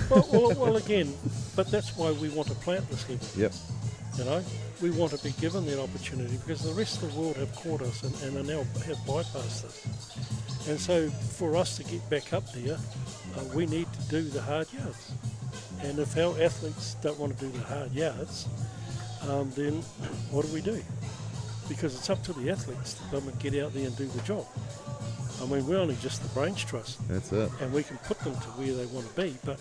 well, again, but that's why we want to plant this level. Yep. You know, we want to be given that opportunity because the rest of the world have caught us and are now have bypassed us. And so for us to get back up there, we need to do the hard yards. And if our athletes don't want to do the hard yards, then what do? Because it's up to the athletes to come and get out there and do the job. I mean, we're only just the brains trust. That's it. And we can put them to where they want to be. But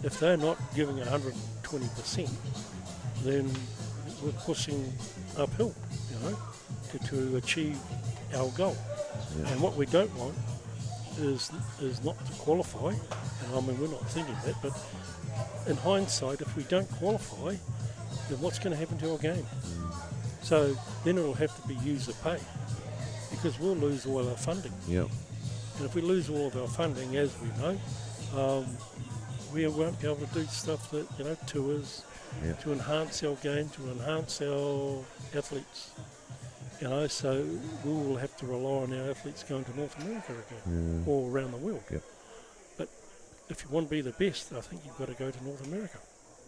if they're not giving 120%, then we're pushing uphill, you know, to achieve our goal. Yeah. And what we don't want is not to qualify. And I mean, we're not thinking that, but in hindsight, if we don't qualify, then what's going to happen to our game? So then it'll have to be user pay because we'll lose all our funding. Yep. And if we lose all of our funding, as we know, we won't be able to do stuff that, you know, tours, to enhance our game, to enhance our athletes. You know, so we will have to rely on our athletes going to North America again or around the world. Yep. But if you want to be the best, I think you've got to go to North America.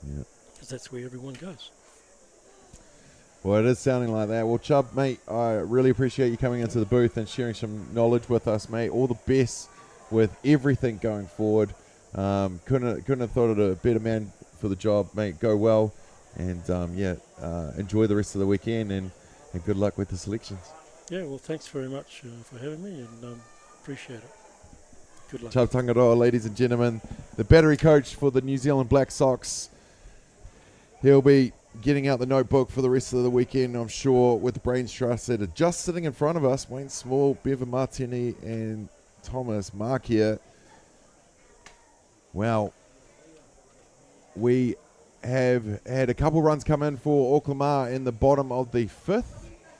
Yep. Because that's where everyone goes. Well, it is sounding like that. Well, Chubb, mate, I really appreciate you coming into the booth and sharing some knowledge with us, mate. All the best with everything going forward. Couldn't have thought of a better man for the job, mate. Go well, and enjoy the rest of the weekend, and good luck with the selections. Yeah, well, thanks very much for having me, and appreciate it. Good luck. Chubb Tangaroa, ladies and gentlemen, the battery coach for the New Zealand Black Sox. He'll be getting out the notebook for the rest of the weekend, I'm sure, with the brains trust that are just sitting in front of us. Wayne Small, Bevan Martini, and Thomas Markia. Well, we have had a couple runs come in for Auckland Mā in the bottom of the 5th.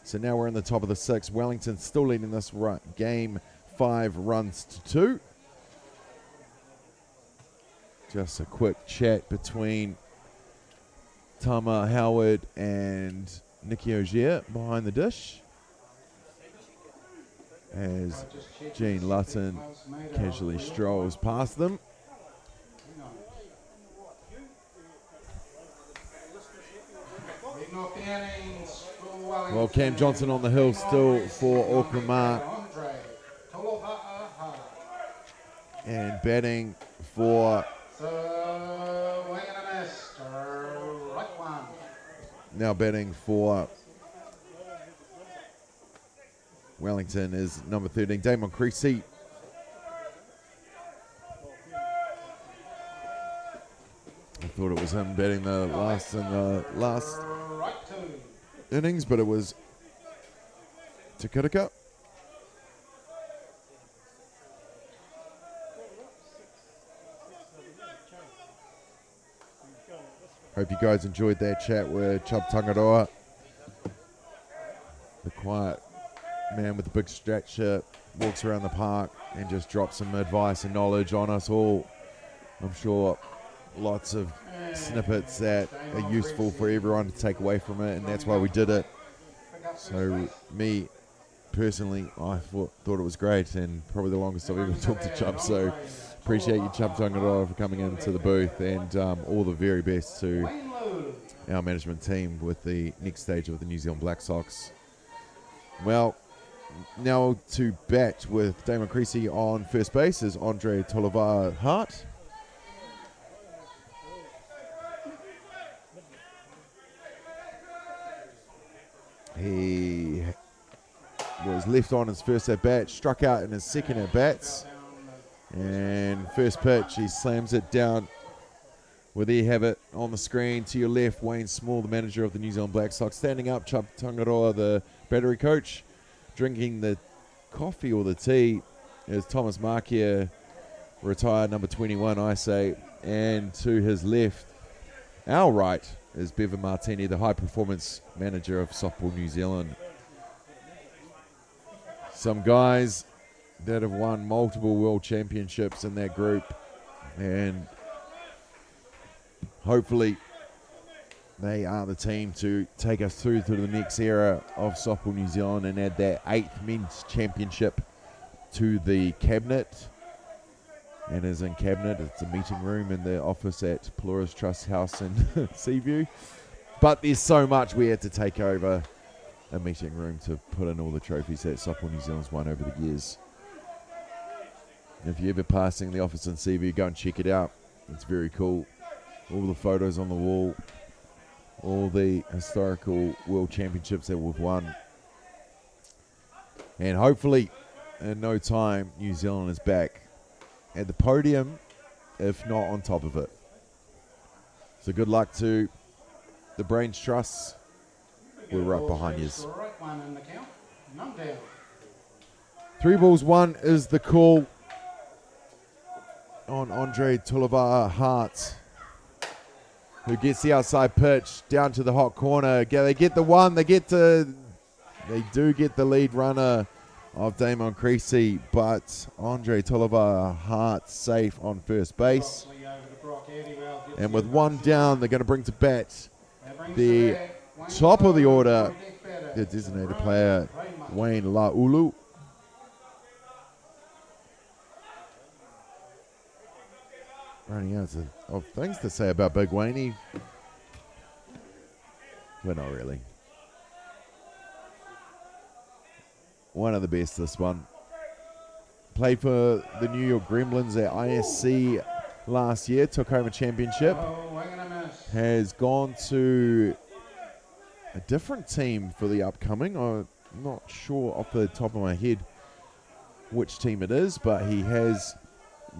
So now we're in the top of the 6th. Wellington still leading this game 5 runs to 2. Just a quick chat between Tama Howard and Nicky Ogier behind the dish as Gene Lutton casually strolls past them. Well, Cam Johnson on the hill still for Auckland Mā. And batting for now batting for Wellington is number 13, Damon Creasy. I thought it was him batting the last in the last innings, but it was Takirika. Hope you guys enjoyed that chat with Chubb Tangaroa, the quiet man with the big stretcher, walks around the park and just drops some advice and knowledge on us all. I'm sure lots of snippets that are useful for everyone to take away from it, and that's why we did it. So me personally, I thought it was great, and probably the longest I've ever talked to Chubb. So appreciate you, Chubb Tangaroa, for coming into the booth, and all the very best to our management team with the next stage of the New Zealand Black Sox. Well, now to bat with Damon Creasy on first base is Andre Tolova Hart. He was left on his first at bat, struck out in his second at bats, and first pitch he slams it down. Well, there you have it on the screen to your left. Wayne Small, the manager of the New Zealand Black Sox, standing up. Chubb Tangaroa, the battery coach, drinking the coffee or the tea, is Thomas Markia, retired number 21, I say, and to his left, our right, is Bevan Martini, the high performance manager of Softball New Zealand. Some guys that have won multiple world championships in that group, and hopefully they are the team to take us through to the next era of Softball New Zealand and add that 8th men's championship to the cabinet. And as in cabinet, it's a meeting room in the office at Pelorus Trust House in Seaview. But there's so much we had to take over a meeting room to put in all the trophies that Softball New Zealand's won over the years. If you're ever passing the office in Seaview, go and check it out. It's very cool. All the photos on the wall, all the historical world championships that we've won. And hopefully, in no time, New Zealand is back at the podium, if not on top of it. So good luck to the Brains Trust. We're right behind you. 3 balls, 1 is the call on Andre Tulava Hart, who gets the outside pitch down to the hot corner. They get the 1. They do get the lead runner of Damon Creasy, but Andre Tulava Hart safe on first base. And with 1 down, they're going to bring to bat the top of the order, the designated player, Wayne Laulu. Running out of things to say about Big Wayne. But not really. One of the best, this one. Played for the New York Gremlins at ISC last year. Took home a championship. Has gone to a different team for the upcoming. I'm not sure off the top of my head which team it is, but he has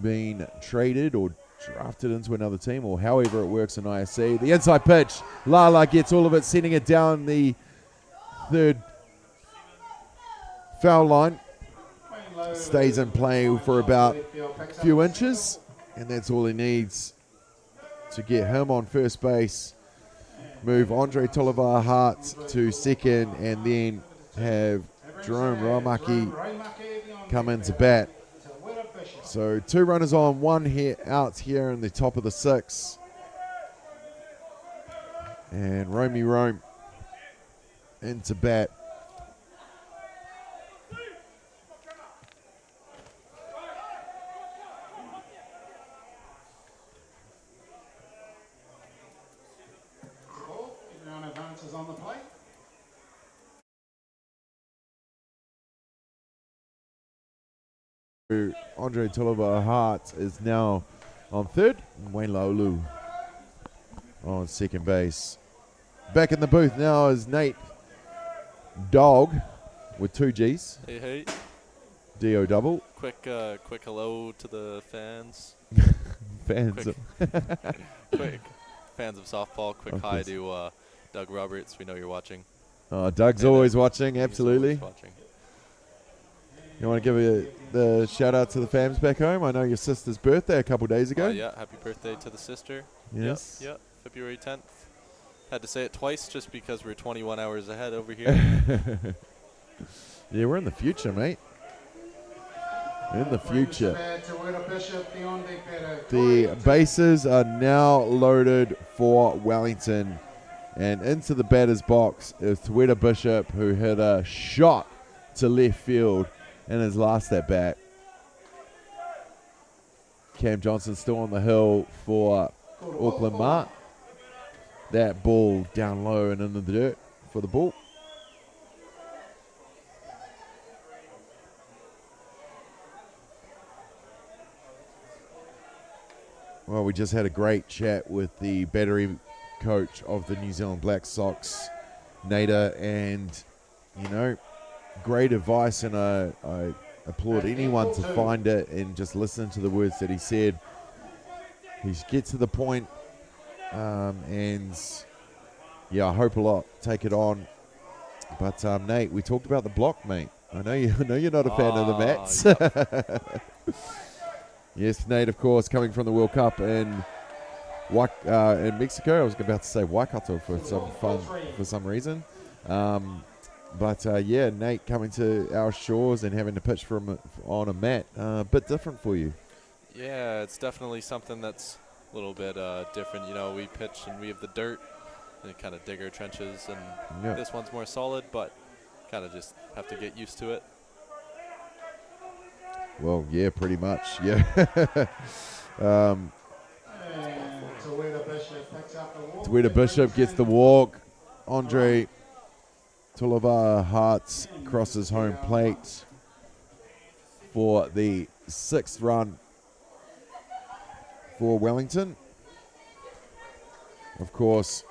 been traded or drafted into another team, or however it works in ISC. The inside pitch, Lala gets all of it, sending it down the third foul line. Stays in play for about a few inches, and that's all he needs to get him on first base. Move Andre Tulava Hart to second, and then have Jerome Ramaki come into bat. So 2 runners on, 1 here out here in the top of the 6. And Romy Rome into bat. Everyone advances on the plate. Andre Tulava Hart is now on third, and Wayne Laulu on second base. Back in the booth now is Nate Dog with 2 G's. Hey. D-O double. Quick hello to the fans. Fans. Quick fans of softball. Quick Of hi course. to Doug Roberts. We know you're watching. Doug's always watching, absolutely. He's always watching. You want to give the shout out to the fams back home? I know your sister's birthday a couple days ago. Yeah, happy birthday to the sister. Yes. Yep, February 10th. Had to say it twice just because we're 21 hours ahead over here. Yeah, we're in the future, mate. In the future. The bases are now loaded for Wellington. And into the batter's box is Thueta Bishop, who hit a shot to left field in his last at bat. Cam Johnson still on the hill for Auckland Mā. That ball down low and in the dirt for the ball. Well, we just had a great chat with the battery coach of the New Zealand Black Sox, Nader, and, great advice, and I applaud anyone to find it and just listen to the words that he said. He gets to the point, and I hope a lot. Take it on. But Nate, we talked about the block, mate. I know you're not a fan of the Mets. Yep. Yes, Nate, of course, coming from the World Cup in Mexico. I was about to say Waikato for some reason. But Nate coming to our shores and having to pitch on a mat, a bit different for you. Yeah, it's definitely something that's a little bit different. We pitch and we have the dirt kind of dig our trenches, and Yep. this one's more solid, but kind of just have to get used to it. Well, yeah, pretty much. Yeah. And Taweda Bishop picks up the walk. Taweda Bishop gets the walk. Andre Tulava Hearts crosses home plate for the 6th run for Wellington. Of course,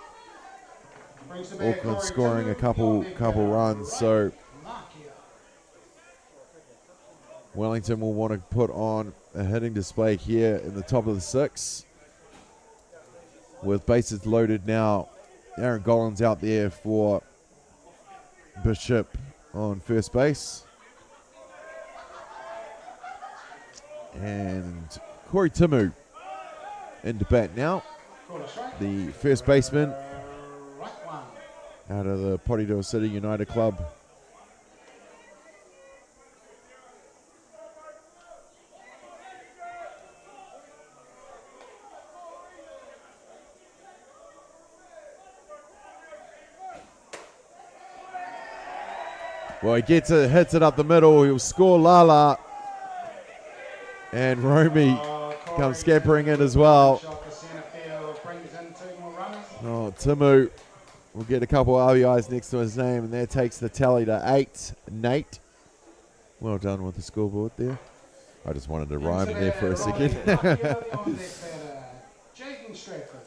Auckland scoring a couple runs, so Wellington will want to put on a hitting display here in the top of the 6th. With bases loaded now, Aaron Gollins out there for Bishop on first base. And Corey Timu into bat now. The first baseman out of the Potidoa City United Club. Well, he hits it up the middle. He'll score Lala. And Romy comes scampering in as well. Oh, Timu will get a couple RBIs next to his name, and that takes the tally to 8. Nate, well done with the scoreboard there. I just wanted to rhyme there for a second.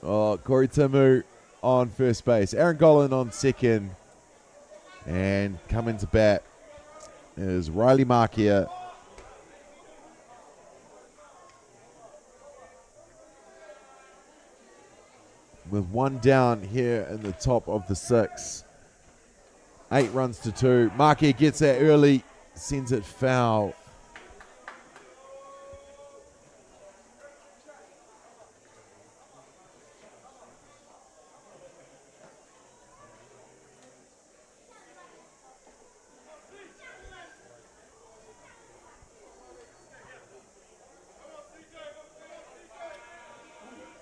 Oh, Corey Timu on first base. Aaron Gollin on second. And coming to bat is Riley Markia. With one down here in the top of the 6th. 8 runs to 2. Markia gets that early, sends it foul.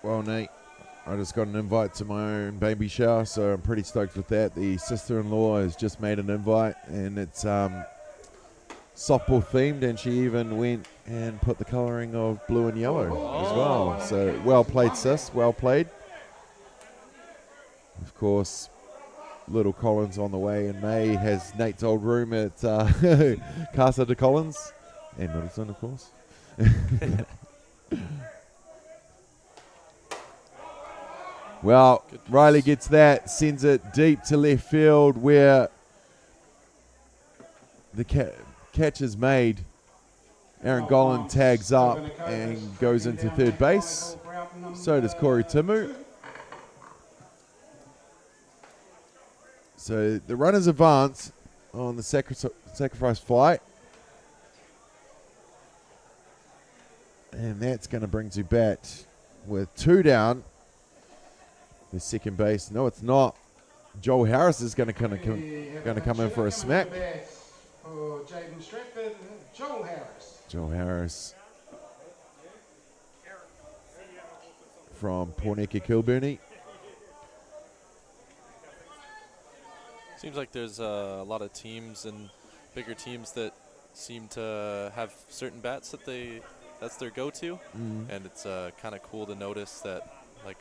Well, Nate, I just got an invite to my own baby shower, so I'm pretty stoked with that. The sister-in-law has just made an invite, and it's softball themed, and she even went and put the colouring of blue and yellow as well. So well played, sis. Well played. Of course, little Collins on the way in May has Nate's old room at Casa de Collins and Middleton, of course. Well, Riley gets that, sends it deep to left field where the catch is made. Aaron Gollin tags up and goes into third base. So does Corey Timu. So the runners advance on the sacrifice flight. And that's going to bring to bat with 2 down. The second base. No, it's not. Joel Harris is going to come in for a smack. Joel Harris from Porneka Kilburnie. Seems like there's a lot of teams and bigger teams that seem to have certain bats that's their go-to, and it's kind of cool to notice that, like,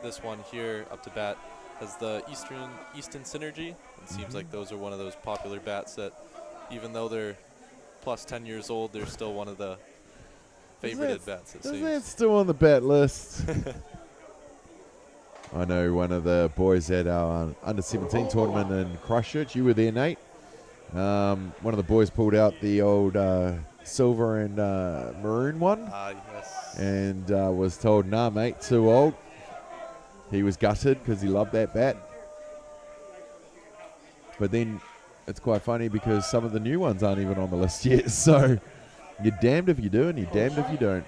this one here up to bat has the Easton Synergy. It seems like those are one of those popular bats that, even though they're plus 10 years old, they're still one of the favorited bats. Is that still on the bat list? I know one of the boys at our under-17 tournament in Christchurch. You were there, Nate. One of the boys pulled out the old silver and maroon one. Yes. And was told, nah, mate, too old. He was gutted because he loved that bat. But then it's quite funny because some of the new ones aren't even on the list yet. So you're damned if you do and you're damned if you don't.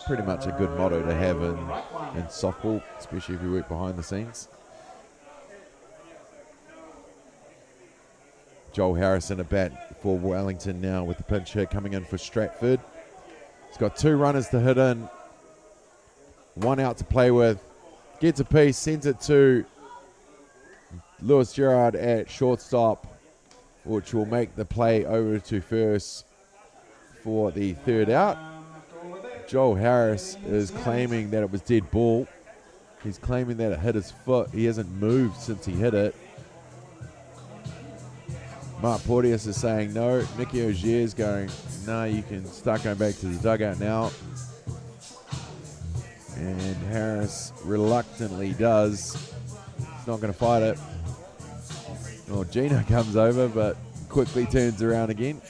Pretty much a good motto to have in softball, especially if you work behind the scenes. Joel Harris in a bat for Wellington now with the pinch hit coming in for Stratford. He's got 2 runners to hit in. 1 out to play with. Gets a piece, sends it to Lewis Gerard at shortstop, which will make the play over to first for the third out. Joel Harris is claiming that it was dead ball. He's claiming that it hit his foot. He hasn't moved since he hit it. Mark Porteous is saying no. Nicky Ogier's going, no, you can start going back to the dugout now. And Harris reluctantly does. He's not going to fight it. Well, Gino comes over, but quickly turns around again.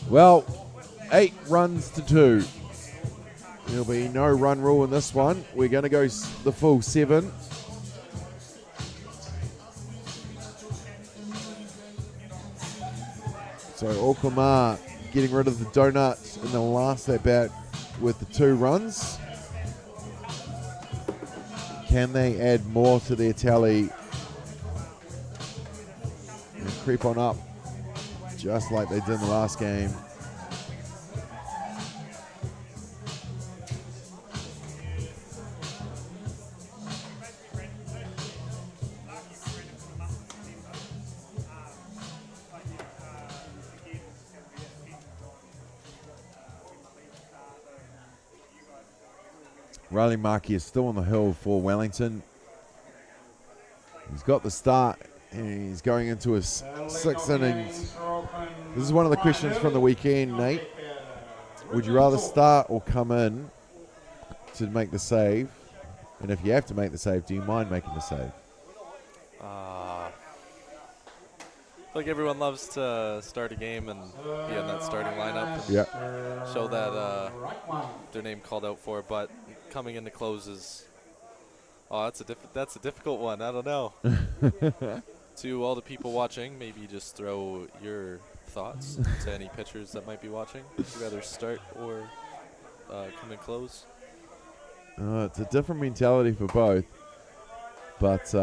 Well, 8 runs to 2. There'll be no run rule in this one. We're going to go the full 7. So Auckland Mā getting rid of the donuts in the last at bat with the 2 runs. Can they add more to their tally and creep on up just like they did in the last game? Riley Markey is still on the hill for Wellington. He's got the start and he's going into his 6th innings. This is one of the questions from the weekend, Nate. Would you rather start or come in to make the save? And if you have to make the save, do you mind making the save? Like everyone loves to start a game and be in that starting lineup and show that their name called out for, but coming into close is, that's a difficult one. I don't know. To all the people watching, maybe just throw your thoughts to any pitchers that might be watching. Would you rather start or come in close? It's a different mentality for both, but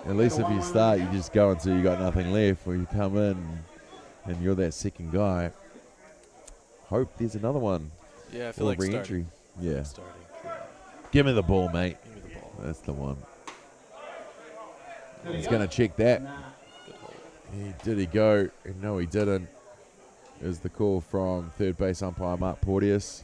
at least if you start, you just go until you got nothing left, or you come in and you're that second guy. Hope there's another one. Yeah, I feel like re-entry. Yeah. Starting. Give me the ball, mate. Give me the ball. That's the one. He's going to check that. Did he go? No, he didn't. It was the call from third base umpire Mark Porteous.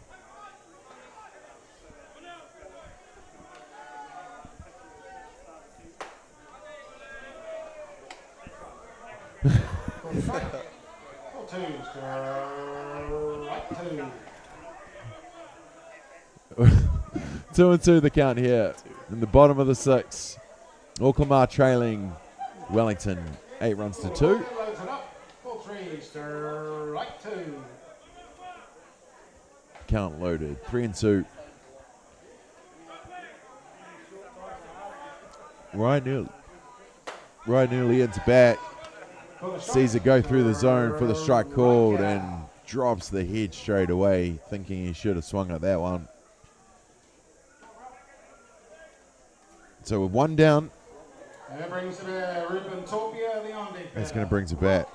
Two and two the count here in the bottom of the 6th. Auckland Mā trailing Wellington 8 runs to 2. Count loaded 3 and 2. Ryan nearly into bat. Sees it go through the zone for the strike called and drops the head straight away, thinking he should have swung at that one. So with 1 down, that's going to bring to bat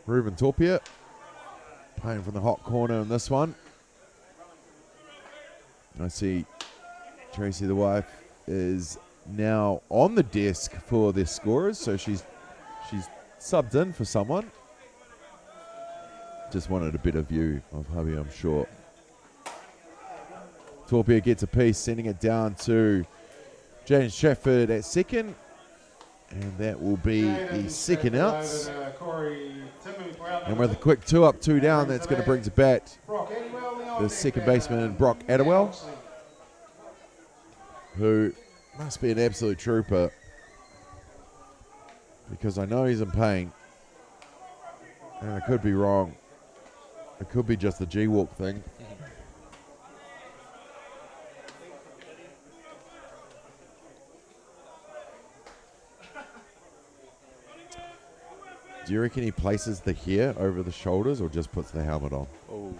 Ruben Torpia, playing from the hot corner in this one. I see Tracy, the wife, is now on the desk for their scorers, so she's subbed in for someone. Just wanted a better view of hubby, I'm sure. Torpia gets a piece, sending it down to James Stratford at second. And that will be the second outs. And with a quick 2 up, 2 down, that's going to bring to bat the second baseman, Brock Adewell, who must be an absolute trooper, because I know he's in pain. And I could be wrong. It could be just the G-walk thing. Do you reckon he places the hair over the shoulders or just puts the helmet on? Oh.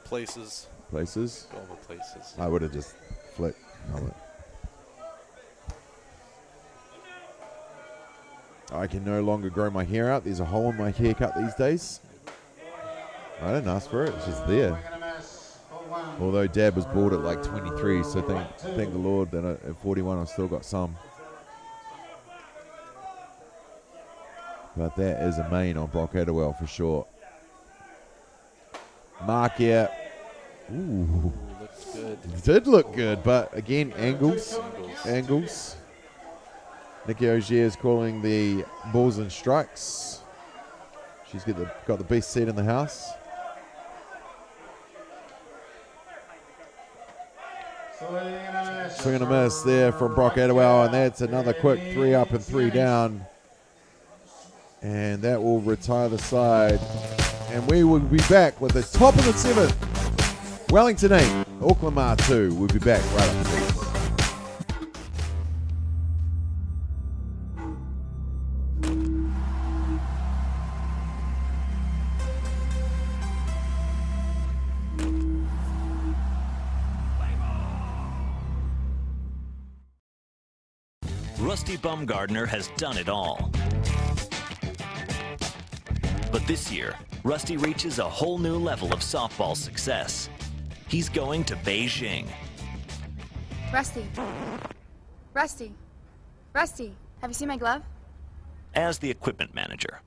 Places. Places? Go with places. I would have just flicked helmet. I can no longer grow my hair out. There's a hole in my haircut these days. I didn't ask for it. It's just there. Although Dad was bought at like 23, so thank the Lord that at 41 I've still got some. But that is a main on Brock Adderwell for sure. Mark here. Ooh. Looks good. It did look good, but again, angles. Nikki Ogier is calling the balls and strikes. She's got the best seat in the house. Swing and a miss there from Brock Adderwell, and that's another quick 3 up and 3 down. And that will retire the side. And we will be back with the top of the 7th. Wellington 8, Auckland Mā 2. We'll be back right after this. Rusty Bumgardner has done it all. But this year, Rusty reaches a whole new level of softball success. He's going to Beijing. Rusty. Rusty. Rusty, have you seen my glove? As the equipment manager.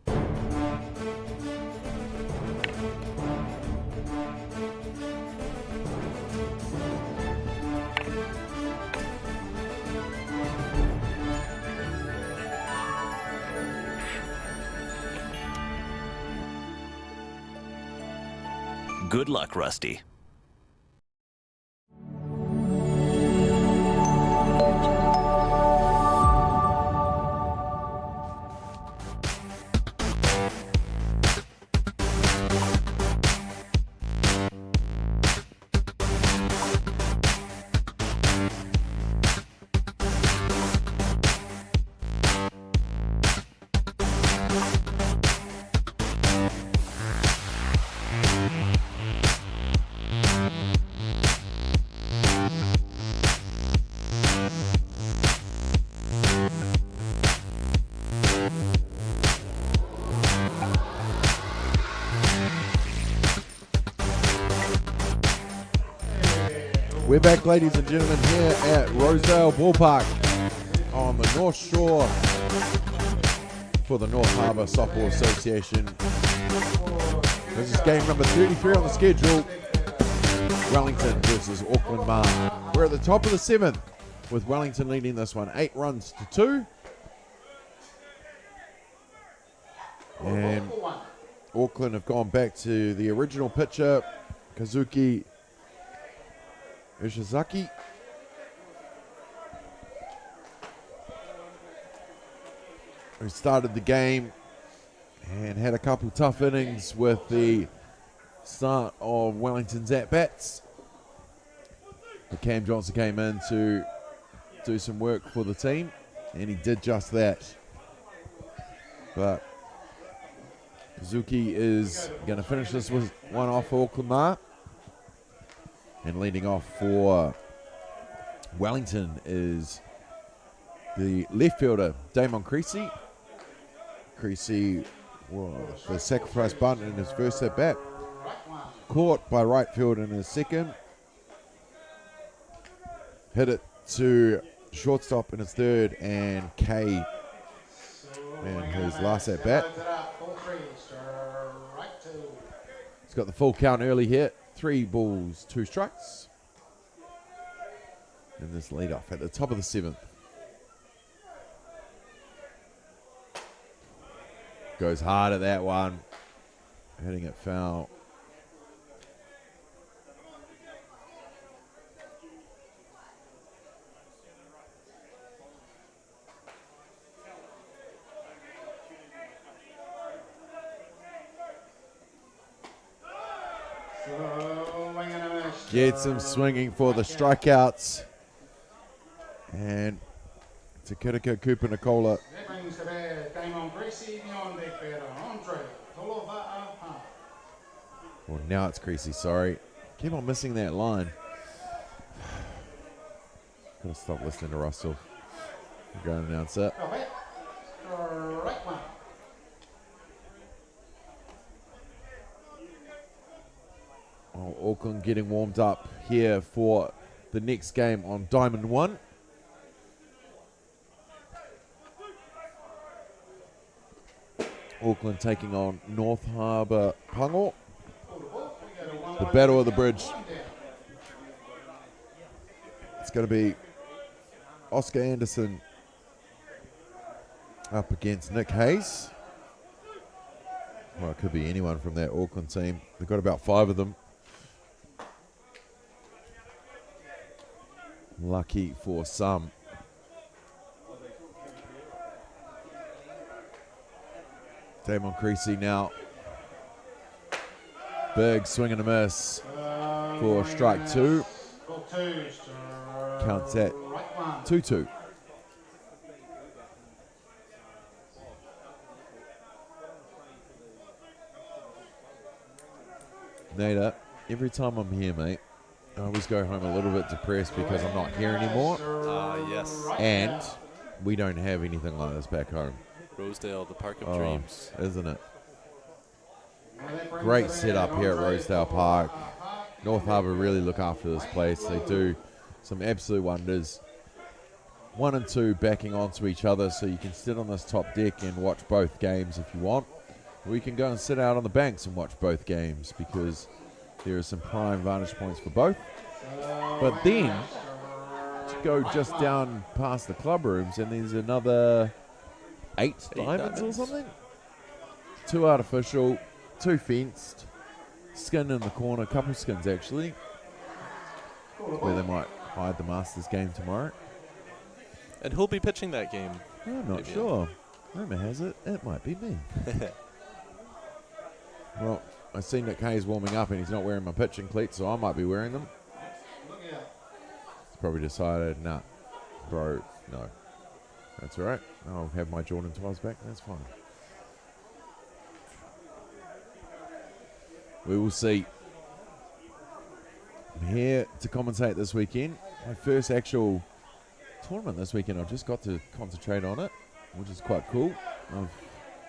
Good luck, Rusty. We're back, ladies and gentlemen, here at Rosedale Ballpark on the North Shore for the North Harbour Softball Association. This is game number 33 on the schedule. Wellington versus Auckland Mā. We're at the top of the 7th with Wellington leading this one 8 runs to 2. And Auckland have gone back to the original pitcher, Kazuki Ishizaki. Who started the game and had a couple tough innings with the start of Wellington's at-bats. But Cam Johnson came in to do some work for the team, and he did just that. But Kazuki is going to finish this with one off for Auckland Mā. And leading off for Wellington is the left fielder, Damon Creasy. Creasy, the sacrifice bunt in his first at-bat. Caught by right field in his second. Hit it to shortstop in his third, and K in his last at-bat. He's got the full count early here. 3 balls, 2 strikes. And this lead off at the top of the 7th. Goes hard at that one. Hitting it foul. Gets him swinging for the strikeouts. And to Kirika Cooper Nicola. That brings the bad Damon Creasy beyond that batter. Andre Tolova'a. Well, now it's Creasy, sorry. Keep on missing that line. Gotta stop listening to Russell. I'm going to announce that. Right one. Auckland getting warmed up here for the next game on Diamond 1. Auckland taking on North Harbour Pango. The Battle of the Bridge. It's going to be Oscar Anderson up against Nick Hayes. Well, it could be anyone from that Auckland team. They've got about 5 of them. Lucky for some. Damon Creasy now. Big swing and a miss for strike 2. Counts at 2-2. Nada, every time I'm here, mate, I always go home a little bit depressed because I'm not here anymore. Yes. And we don't have anything like this back home. Rosedale, the Park of Dreams. Isn't it? Great setup here at Rosedale Park. North Harbour really look after this place. They do some absolute wonders. 1 and 2 backing onto each other, so you can sit on this top deck and watch both games if you want. Or you can go and sit out on the banks and watch both games because there are some prime vantage points for both. But then, to go just down past the club rooms and there's another 8 diamonds or something. 2 artificial, 2 fenced, skin in the corner, couple skins actually. Where they might hide the Masters game tomorrow. And who'll be pitching that game? I'm not sure. Rumour has it might be me. Well, I see Nick Hayes warming up and he's not wearing my pitching cleats, so I might be wearing them. He's probably decided, nah, bro, no. That's all right. I'll have my Jordan 12s back. That's fine. We will see. I'm here to commentate this weekend. My first actual tournament this weekend. I've just got to concentrate on it, which is quite cool. I've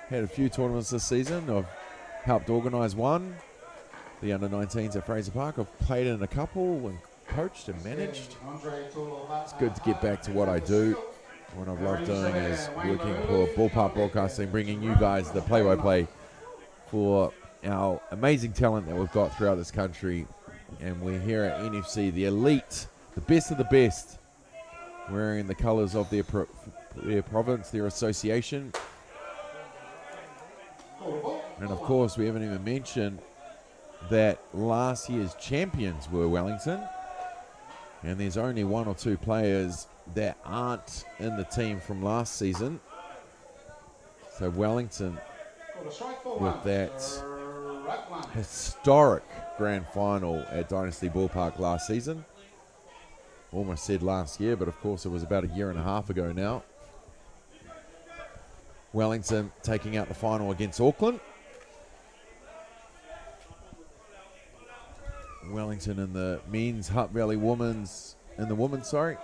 had a few tournaments this season. I've helped organise one, the under-19s at Fraser Park. I've played in a couple and coached and managed. It's good to get back to what I do. What I've loved doing is working for Ballpark Broadcasting, bringing you guys the play-by-play for our amazing talent that we've got throughout this country. And we're here at NFC, the elite, the best of the best, wearing the colours of their province, their association. And of course, we haven't even mentioned that last year's champions were Wellington. And there's only 1 or 2 players that aren't in the team from last season. So Wellington, with that historic grand final at Dynasty Ballpark last season. Almost said last year, but of course it was about a year and a half ago now. Wellington taking out the final against Auckland. Wellington in the men's, Hutt Valley women's, in the women's, sorry.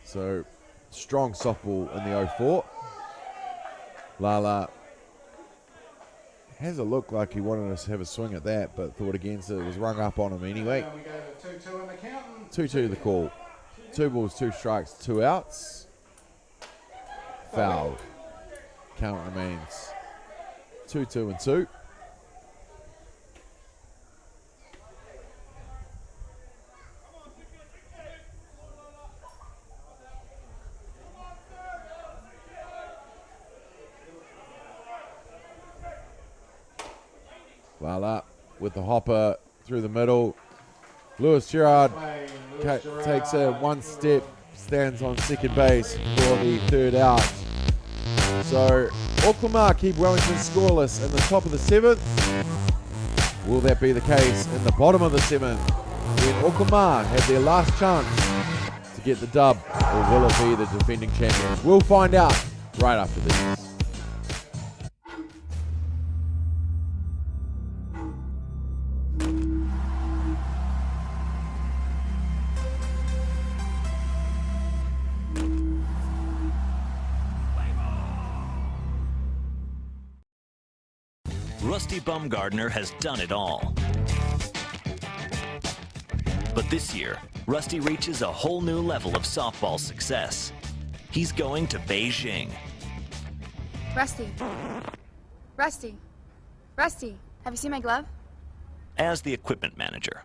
So, strong softball in the 04. Lala has a look like he wanted us to have a swing at that, but thought against it. It was rung up on him anyway. 2-2 the call. 2 balls, 2 strikes, 2 outs. Fouled. Count remains 2-2-2. Lala with the hopper through the middle. Lewis Gerard takes a 1 step, stands on second base for the 3rd out. So Auckland Mā keep Wellington scoreless in the top of the 7th. Will that be the case in the bottom of the 7th when Auckland Mā have their last chance to get the dub, or will it be the defending champions? We'll find out right after this. Rusty Bumgardner has done it all. But this year, Rusty reaches a whole new level of softball success. He's going to Beijing. Rusty. Rusty. Rusty, have you seen my glove? As the equipment manager.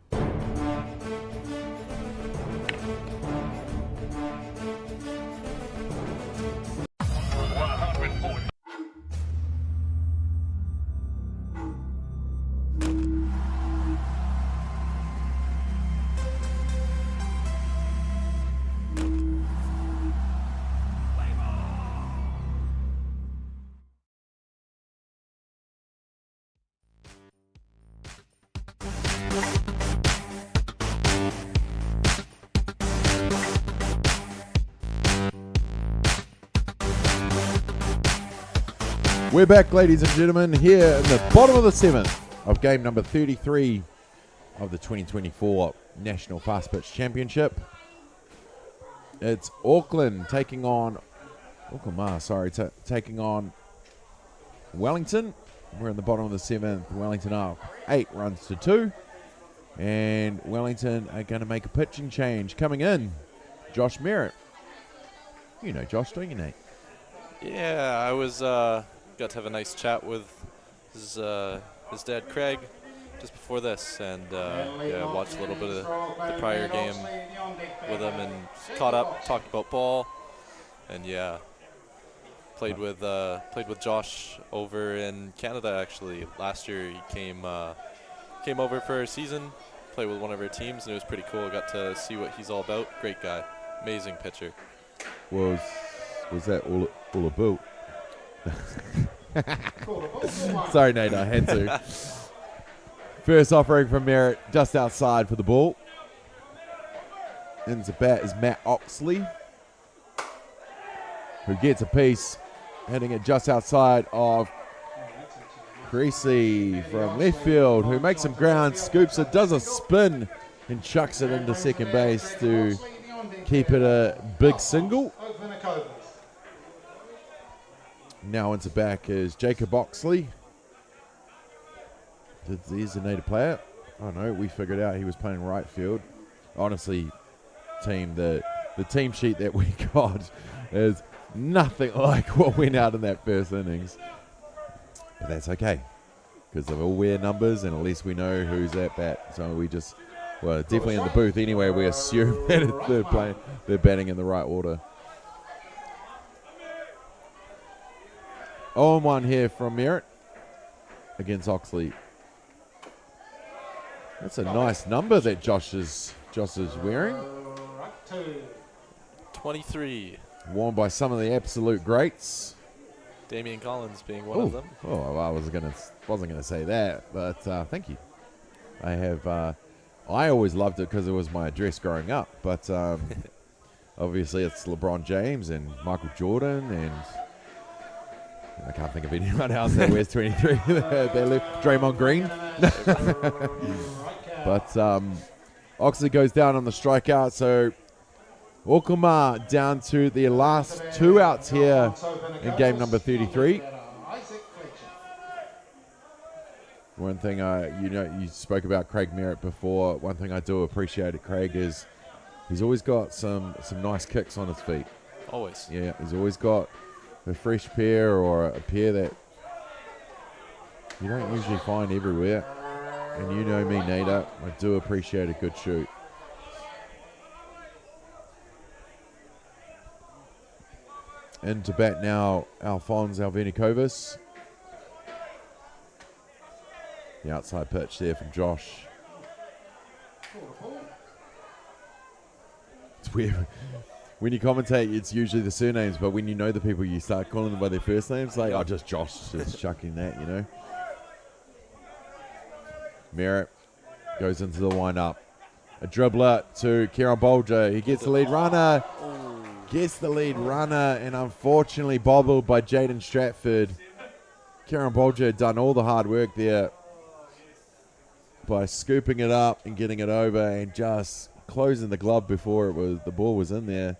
We're back, ladies and gentlemen, here in the bottom of the 7th of game number 33 of the 2024 National Fast Pitch Championship. It's Auckland taking on Auckland Mā, taking on Wellington. We're in the bottom of the 7th. Wellington up 8 runs to 2. And Wellington are going to make a pitching change. Coming in, Josh Merritt. You know Josh, don't you, Nate? Yeah, I was got to have a nice chat with his dad, Craig, just before this, and yeah, watched a little bit of the prior game with him and caught up, talked about ball, and yeah, played with Josh over in Canada actually. Last year he came over for a season, played with one of our teams, and it was pretty cool. Got to see what he's all about. Great guy, amazing pitcher. Was that all about? Sorry, Nate, I had to. First offering from Merritt, just outside for the ball. Into bat is Matt Oxley, who gets a piece, hitting it just outside of Creasy from left field, who makes some ground, scoops it, does a spin, and chucks it into second base to keep it a big single. Now into back is Jacob Oxley. He's the native player. Oh no, we figured out he was playing right field. Honestly, team, the team sheet that we got is nothing like what went out in that first innings. But that's okay, because they're all weird numbers, and at least we know who's at bat. So we just, well, definitely in the booth anyway, we assume that they're batting in the right order. 0-1 here from Merritt against Oxley. That's a nice number that Josh is wearing. 23. Worn by some of the absolute greats. Damian Collins being one of them. Oh, well, I wasn't gonna say that, but thank you. I always loved it because it was my address growing up, but obviously it's LeBron James and Michael Jordan, and I can't think of anyone else that wears 23. They live Draymond Green. But Oxley goes down on the strikeout, so Auckland Mā down to the last 2 outs here in game number 33. One thing you spoke about Craig Merritt before. One thing I do appreciate at Craig is he's always got some nice kicks on his feet. Always. Yeah, he's always got a fresh pair or a pair that you don't usually find everywhere. And you know me, Nada, I do appreciate a good shoot. Into bat now, Alphonse Alvenikovis. The outside pitch there from Josh. It's weird. When you commentate, it's usually the surnames, but when you know the people, you start calling them by their first names. Like, oh, just Josh, just chucking that, you know. Merritt goes into the wind-up. A dribbler to Kieran Bolger. He gets the lead runner. Gets the lead runner, and unfortunately bobbled by Jaden Stratford. Kieran Bolger had done all the hard work there by scooping it up and getting it over and just closing the glove before the ball was in there.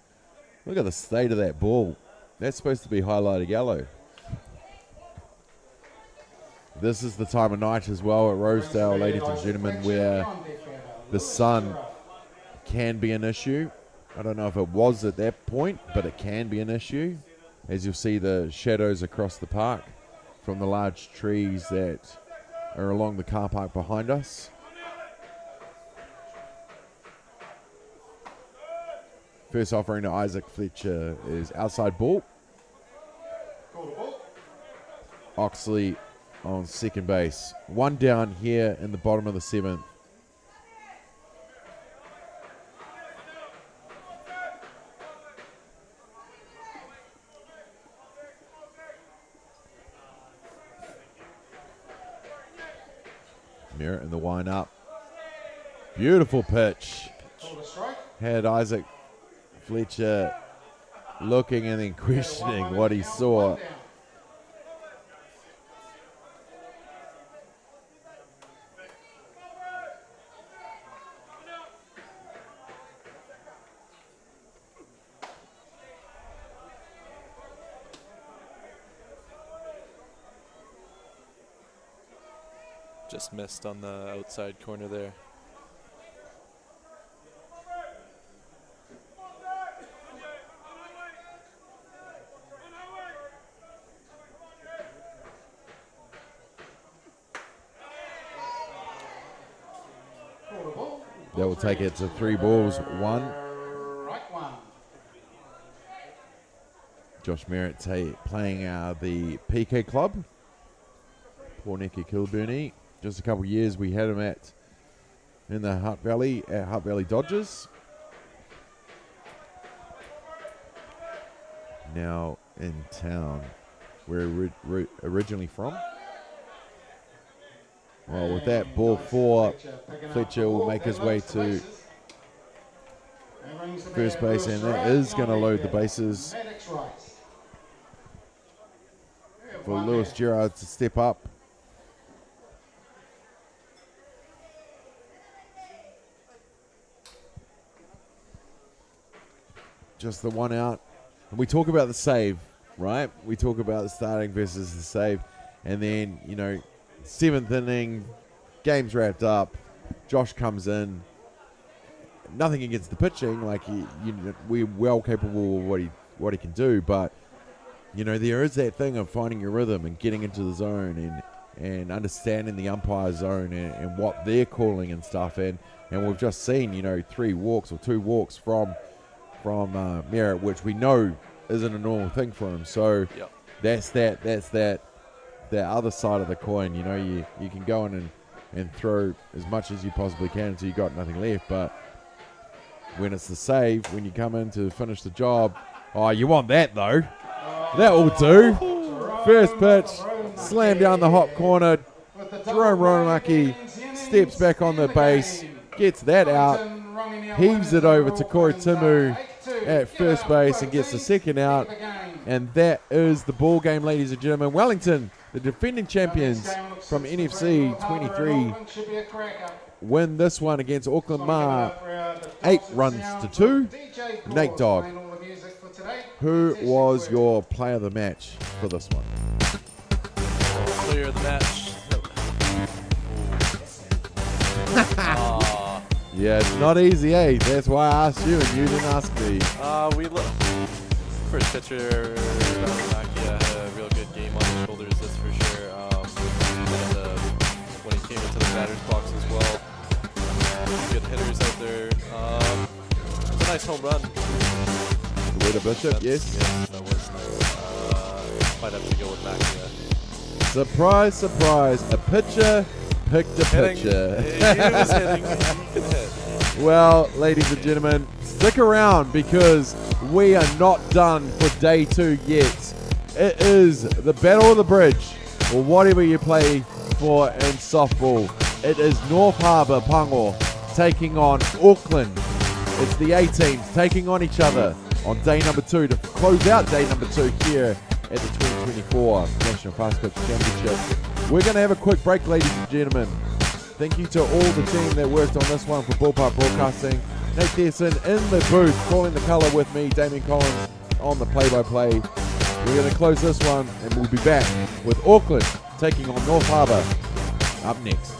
Look at the state of that ball. That's supposed to be highlighted yellow. This is the time of night as well at Rosedale, ladies and gentlemen, where the sun can be an issue. I don't know if it was at that point, but it can be an issue, as you'll see the shadows across the park from the large trees that are along the car park behind us. First offering to Isaac Fletcher is outside ball. Oxley on second base. One down here in the bottom of the 7th. Merritt in the wind up. Beautiful pitch. Had Isaac Fletcher looking and then questioning what he saw. Just missed on the outside corner there. That will take it to 3 balls, 1. Josh Merritt playing the PK club. Porneka Kilburnie. Just a couple of years we had him in the Hutt Valley at Hutt Valley Dodgers. Now in town, where originally from. Well, with that ball 4, Fletcher will make his way to first base, and that is going to load the bases for Lewis Gerard to step up. Just the one out. And we talk about the save, right? We talk about the starting versus the save. And then, 7th inning, game's wrapped up. Josh comes in. Nothing against the pitching. We're well capable of what he can do. But, there is that thing of finding your rhythm and getting into the zone and understanding the umpire zone and what they're calling and stuff. And we've just seen, 3 walks or 2 walks from Merritt, which we know isn't a normal thing for him. So that's that other side of the coin. You can go in and throw as much as you possibly can until you got nothing left. But when it's the save, when you come in to finish the job, you want that though. That will do. First pitch, slam down the hot corner. Jerome Ronamaki steps back on the base, gets that out, heaves it over to Corey Timu at first base and gets the second out. And that is the ball game, ladies and gentlemen. Wellington, the defending champions from NFC 23, win this one against Auckland Mā 8-2. Nate Dogg, who was your player of the match for this one? Player of the match. Yeah, it's not easy, eh? That's why I asked you and you didn't ask me. First pitcher, Makia had a real good game on his shoulders, that's for sure. When he came into the batter's box as well, good hitters out there. It's a nice home run. With a Bishop, yes. Yes, that was nice. Might have to go with Makia. Surprise, surprise. A pitcher picked a pitcher. He was hitting. He can hit. Well, ladies and gentlemen, stick around because we are not done for day 2 yet. It is the Battle of the Bridge, or whatever you play for in softball. It is North Harbour Pango taking on Auckland. It's the A teams taking on each other on day number 2 to close out day number 2 here at the 2024 National Fast Pitch Championship. We're going to have a quick break, ladies and gentlemen. Thank you to all the team that worked on this one for Ballpark Broadcasting. Nate Thiessen in the booth, calling the colour with me. Damien Collins on the play-by-play. We're going to close this one, and we'll be back with Auckland taking on North Harbour up next.